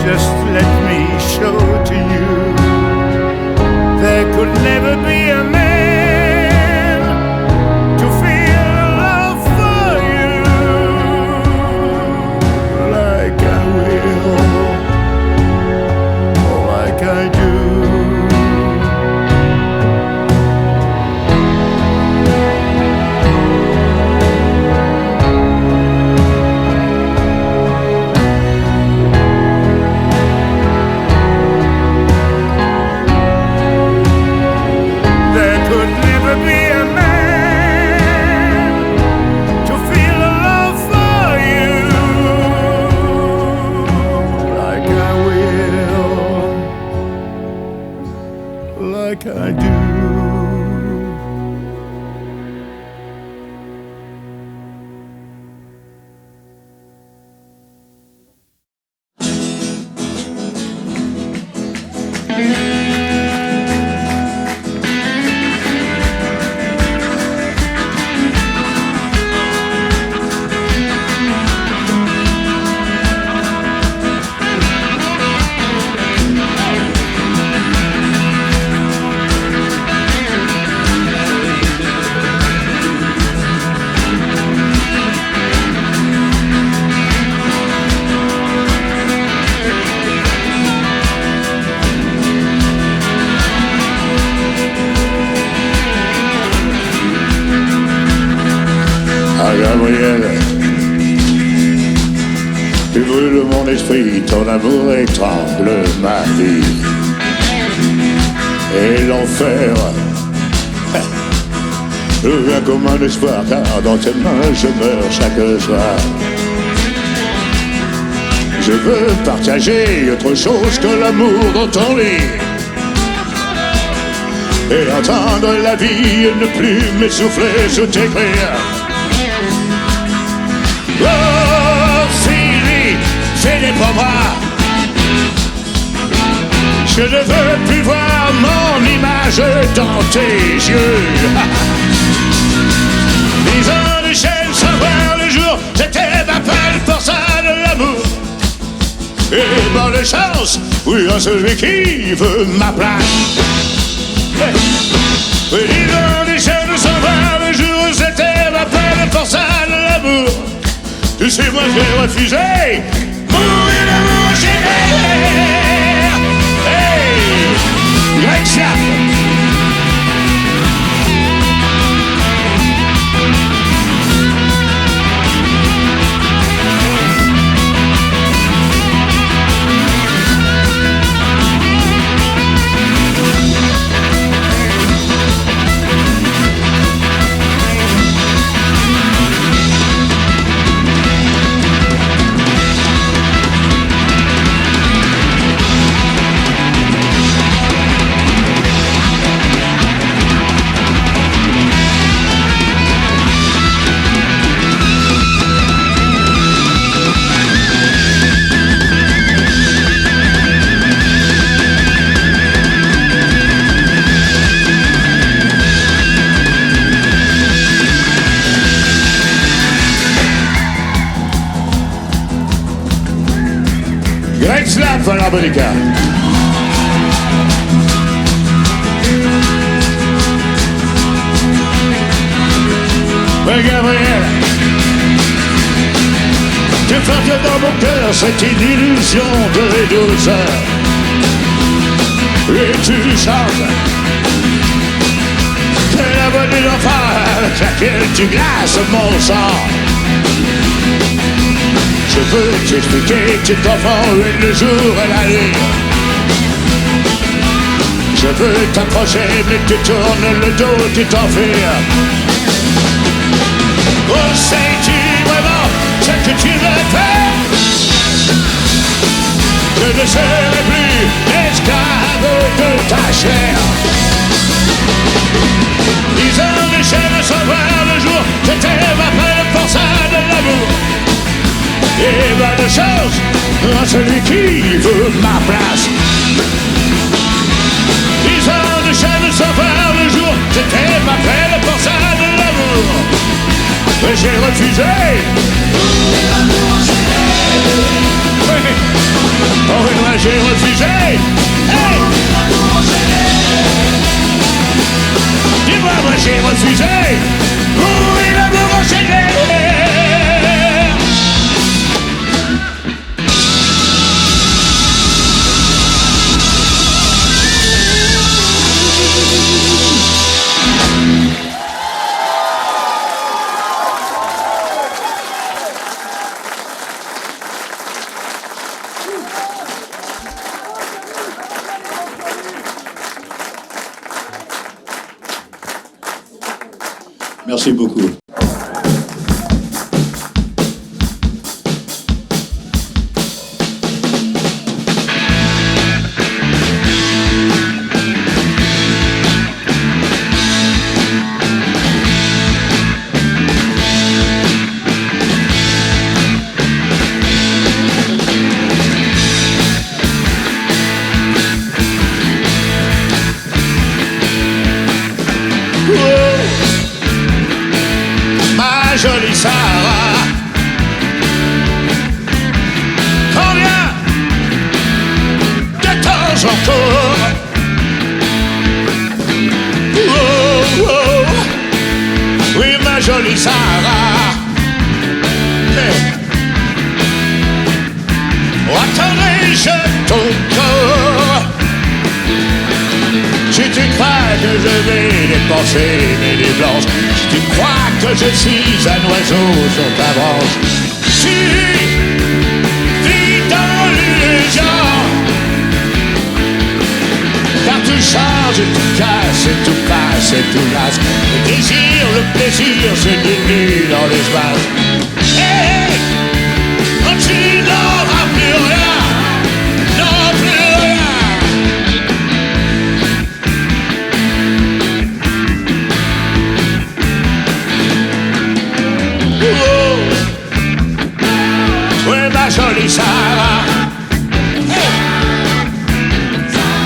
just let me show to you. There could never be a man to feel love for you like I will, or like I do. Like I do. Gabriel, tu brûles mon esprit, ton amour étrangle ma vie. Et l'enfer devient comme un espoir, car dans tes mains je meurs chaque soir. Je veux partager autre chose que l'amour dans ton lit, et entendre la vie et ne plus m'essouffler sous tes cris. Oh Sylvie, fais-les pour moi. Je ne veux plus voir mon image dans tes yeux. 10 ans de chaîne sans voir le jour, c'était ma peine pour ça de l'amour. Et bonne chance, oui, à celui qui veut ma place. 10 ans de chaîne sans voir le jour, c'était ma peine pour ça de l'amour. Tu sais, moi j'ai refusé mourir d'amour chez elle. Hey, Grexia. fait l'harmonica. Oui, Gabriel, tu flottes dans mon cœur, c'est une illusion de douceur. Et tu chantes que la voix d'une enfant avec laquelle tu glaces mon sang. Je veux t'expliquer que tu confonds le jour et la nuit. Je veux t'approcher mais tu tournes le dos, tu t'enfuis. Oh, sais-tu vraiment ce que tu veux faire? Je ne serai plus esclave de ta chair. 10 ans de chaîne sans voir le jour, c'était ma peine pour ça de l'amour. Et bonne chance à celui qui veut ma place. 10 ans de chaîne sans voir le jour, c'était ma peine pour ça de l'amour. Mais j'ai refusé. Oui. Oh oui, moi j'ai refusé. Hey. Dis-moi, moi j'ai refusé. Oui, l'amour enchaîné. Merci beaucoup. Jolie Sarah, combien de temps encore? Oh, oh, oui, ma jolie Sarah, mais attendrai-je ton corps? Si tu crois que je vais dépenser mes nuits blanches, si tu crois que je suis un oiseau sur ta branche, tu vis dans l'illusion. Car tu changes, tu casses, et tout passe, et tout lasse. Le désir, le plaisir se dilue dans l'espace. Hey, quand tu n'auras plus rien, non plus rien. Ma jolie Sarah, hey.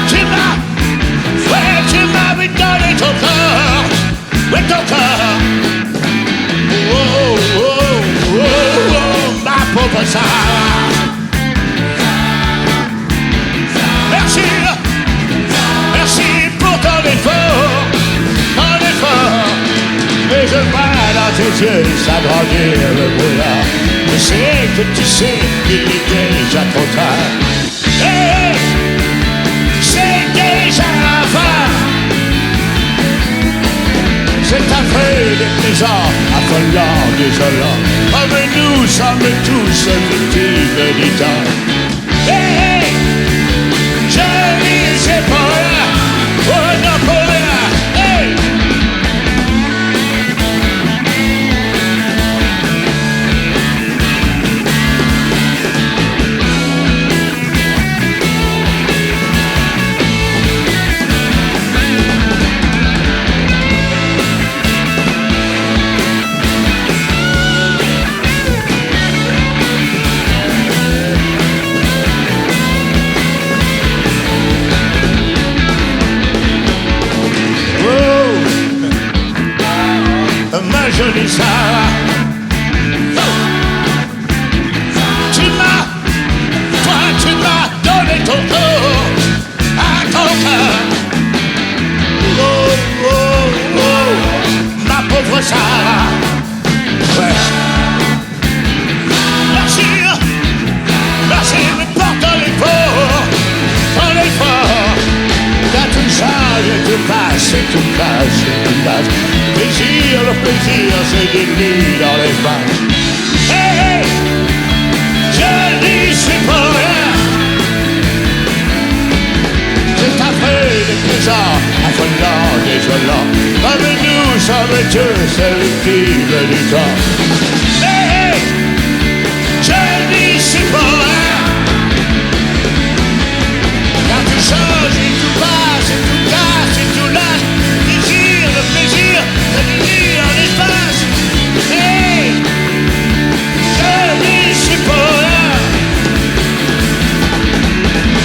Tu m'as donné ton corps, oui ton corps. Oh, oh, oh, oh, oh, ma pauvre Sarah. Merci, merci pour ton effort, mais je vois dans tes yeux s'agrandir le brouillard. Je sais que tu sais qu'il est déjà trop tard. Hey, c'est déjà la fin. C'est affreux, déplaisant, affolant, désolant. Oh mais nous sommes tous victimes du temps. Hey, je vis c'est pour rien. Oh non pour rien. Hey. Ma jolie Sarah, tu m'as donné plaisir se dilue dans l'espace. Hey, hey, je n'y suis pas rien. C'est affreux de plaisant, affolant, désolant. Avec nous sommes tous victimes du temps. Hey, hey, je n'y suis pas rien. Car tout change et tout passe et tout casse et tout lâche. Désir, le plaisir, le désir en espace. Hey, je n'y suis pas rien.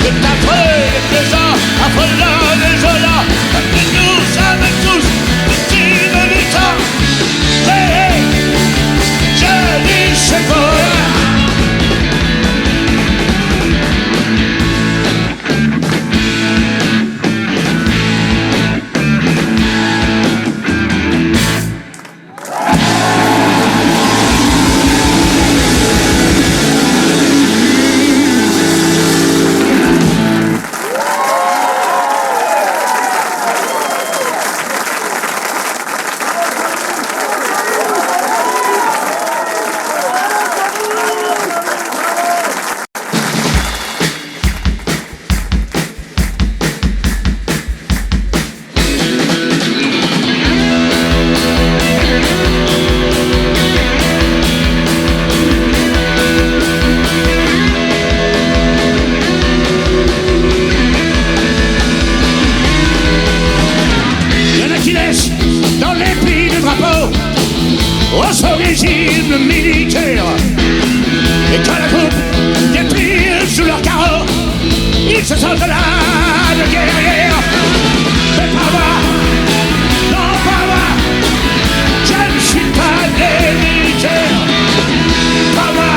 C'est affreux et plaisant, affolant, désolant. Avec nous sommes tous victimes du temps. Hey, hey, je n'y suis pas rien. Dans les plis du drapeau, au son régime militaire. Et quand la coupe déplie sous leur carreau, ils se sentent là de guerrière. Mais pas moi, non pas moi, je ne suis pas des militaires. Pas moi,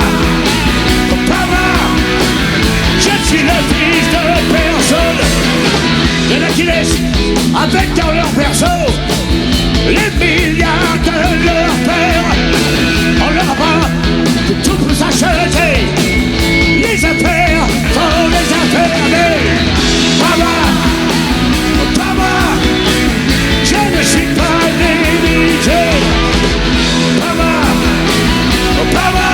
pas moi, je suis le fils de personne. Il y en a qui laissent avec dans leur berceau les milliards de leur père. On leur apprend que tout peut s'acheter. Les affaires sont les affaires. Mais pas moi, je ne suis pas limité. Pas moi,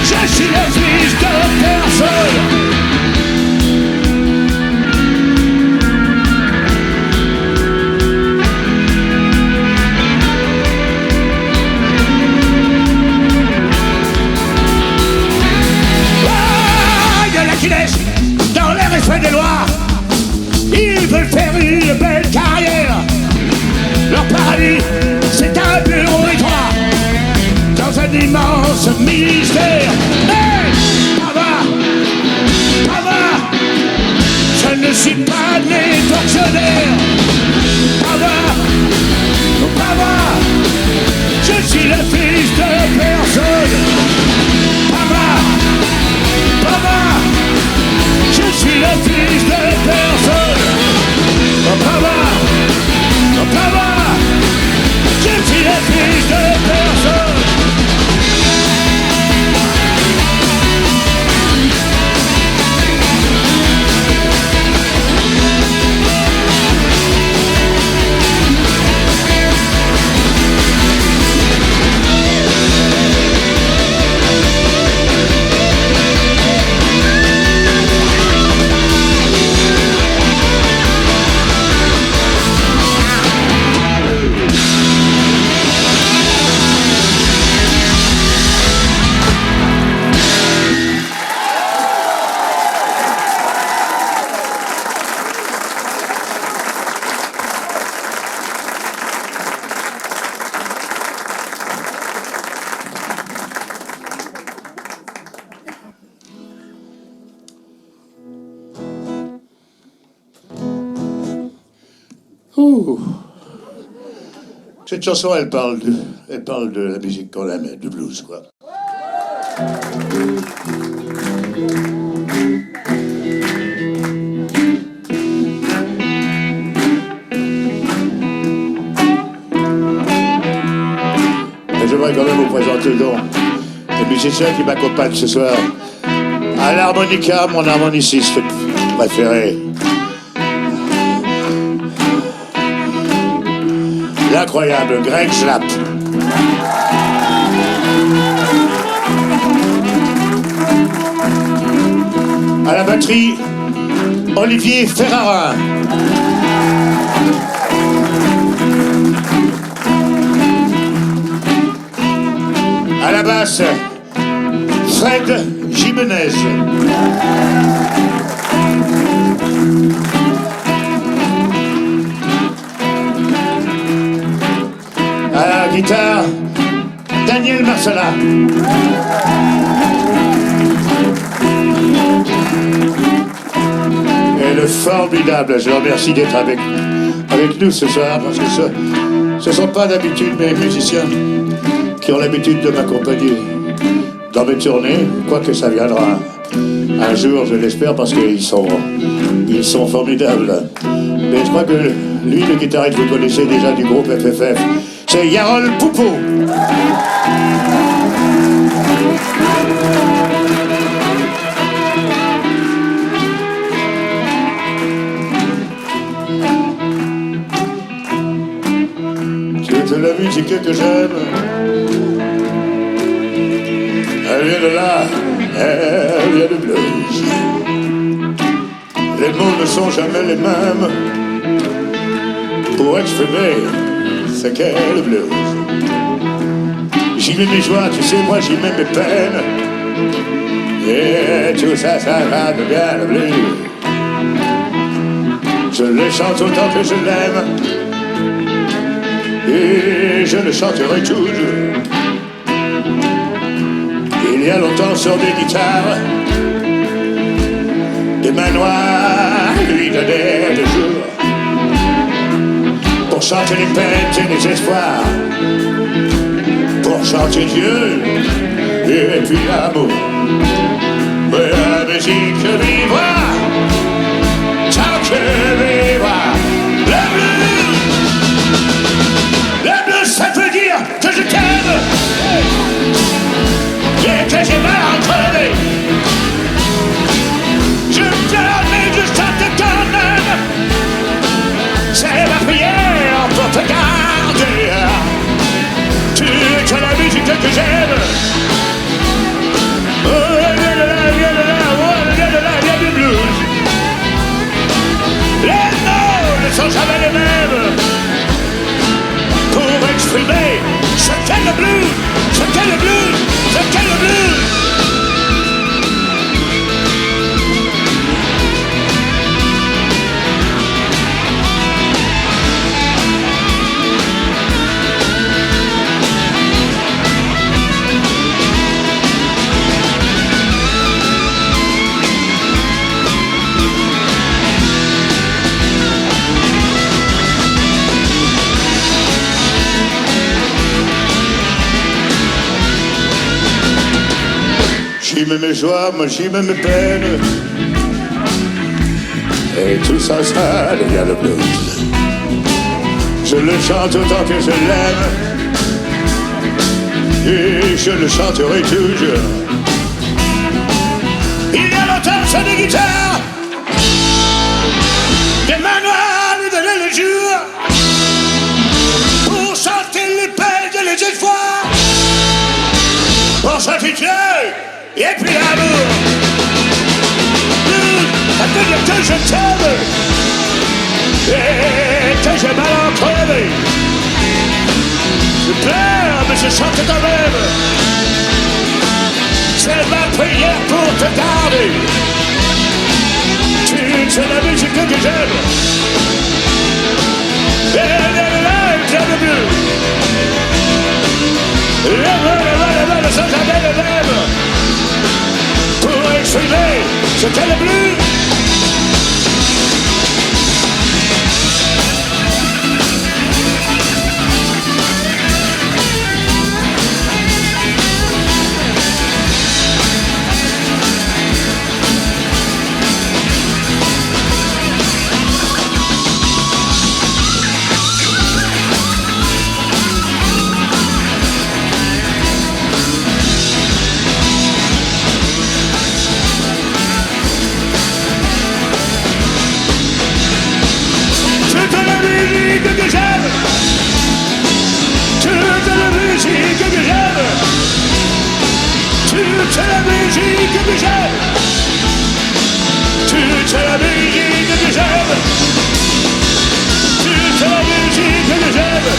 je suis le fils de personne. Dans les respects des lois, ils veulent faire une belle carrière. Leur paradis, c'est un bureau étroit dans un immense ministère. Mais pas moi, je ne suis pas né fonctionnaire. Pas moi, je suis le fils de personne. Pas moi, je suis le fils de personne. Pas moi, je suis le fils de personne. Cette chanson, elle parle de la musique qu'on aime, du blues, quoi. Et j'aimerais quand même vous présenter donc le musicien qui m'accompagne ce soir. À l'harmonica, mon harmoniciste préféré. l'incroyable Greg Schlapp. À la batterie, Olivier Ferrarin. À la basse, Fred Jimenez. À la guitare, Daniel Marcella. Et le formidable, je le remercie d'être avec nous ce soir, parce que ce ne sont pas d'habitude mes musiciens qui ont l'habitude de m'accompagner dans mes tournées, quoique ça viendra un jour, je l'espère, parce qu'ils sont formidables. Mais je crois que lui, le guitariste, vous connaissez déjà du groupe FFF, c'est Yarol Poupeau. Toute la musique que j'aime, elle vient de là, elle vient de blues. Les mots ne sont jamais les mêmes pour exprimer ce qu'est le blues. J'y mets mes joies, tu sais, moi j'y mets mes peines. Et tout ça, ça va de bien le blues. Je le chante autant que je l'aime. Et je le chanterai toujours. Il y a longtemps sur des guitares, des mains noires lui donnaient le jour pour chanter les peines et les espoirs, pour chanter Dieu et puis l'amour. Mais la musique vivra tant que vivra le blues. Le blues, ça veut dire que je t'aime et que j'ai mal entraîné. Je pleure mais je chante quand même. C'est ma prière pour te garder. Tu es la musique que j'aime. Oh, viens de là, viens de là, oh, viens de là, viens du blues. Les mots ne sont jamais les mêmes pour exprimer ce qu'est le blues, ce qu'est le blues, ce qu'est le blues. J'y mets mes joies, moi j'y mets mes peines. Et tout ça, ça devient le blues. Je le chante autant que je l'aime. Et je le chanterai toujours. Il y a longtemps sur des guitares, des mains noires lui donnaient le jour pour chanter les peines et les espoirs, pour chanter Dieu et puis l'amour. Ça veut dire que je t'aime et que j'ai mal entraîné. Je pleure mais je chante quand même. C'est ma prière pour te garder. Tu es la musique que j'aime. Et là, j'aime le blues. Le sans jamais le même pour exprimer ce qu'est le blues. musique que j'aime. Tu es la musique que j'aime. Tu es la musique que j'aime.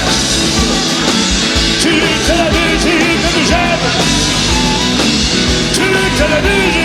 Tu es la musique que j'aime. Tu es la musique.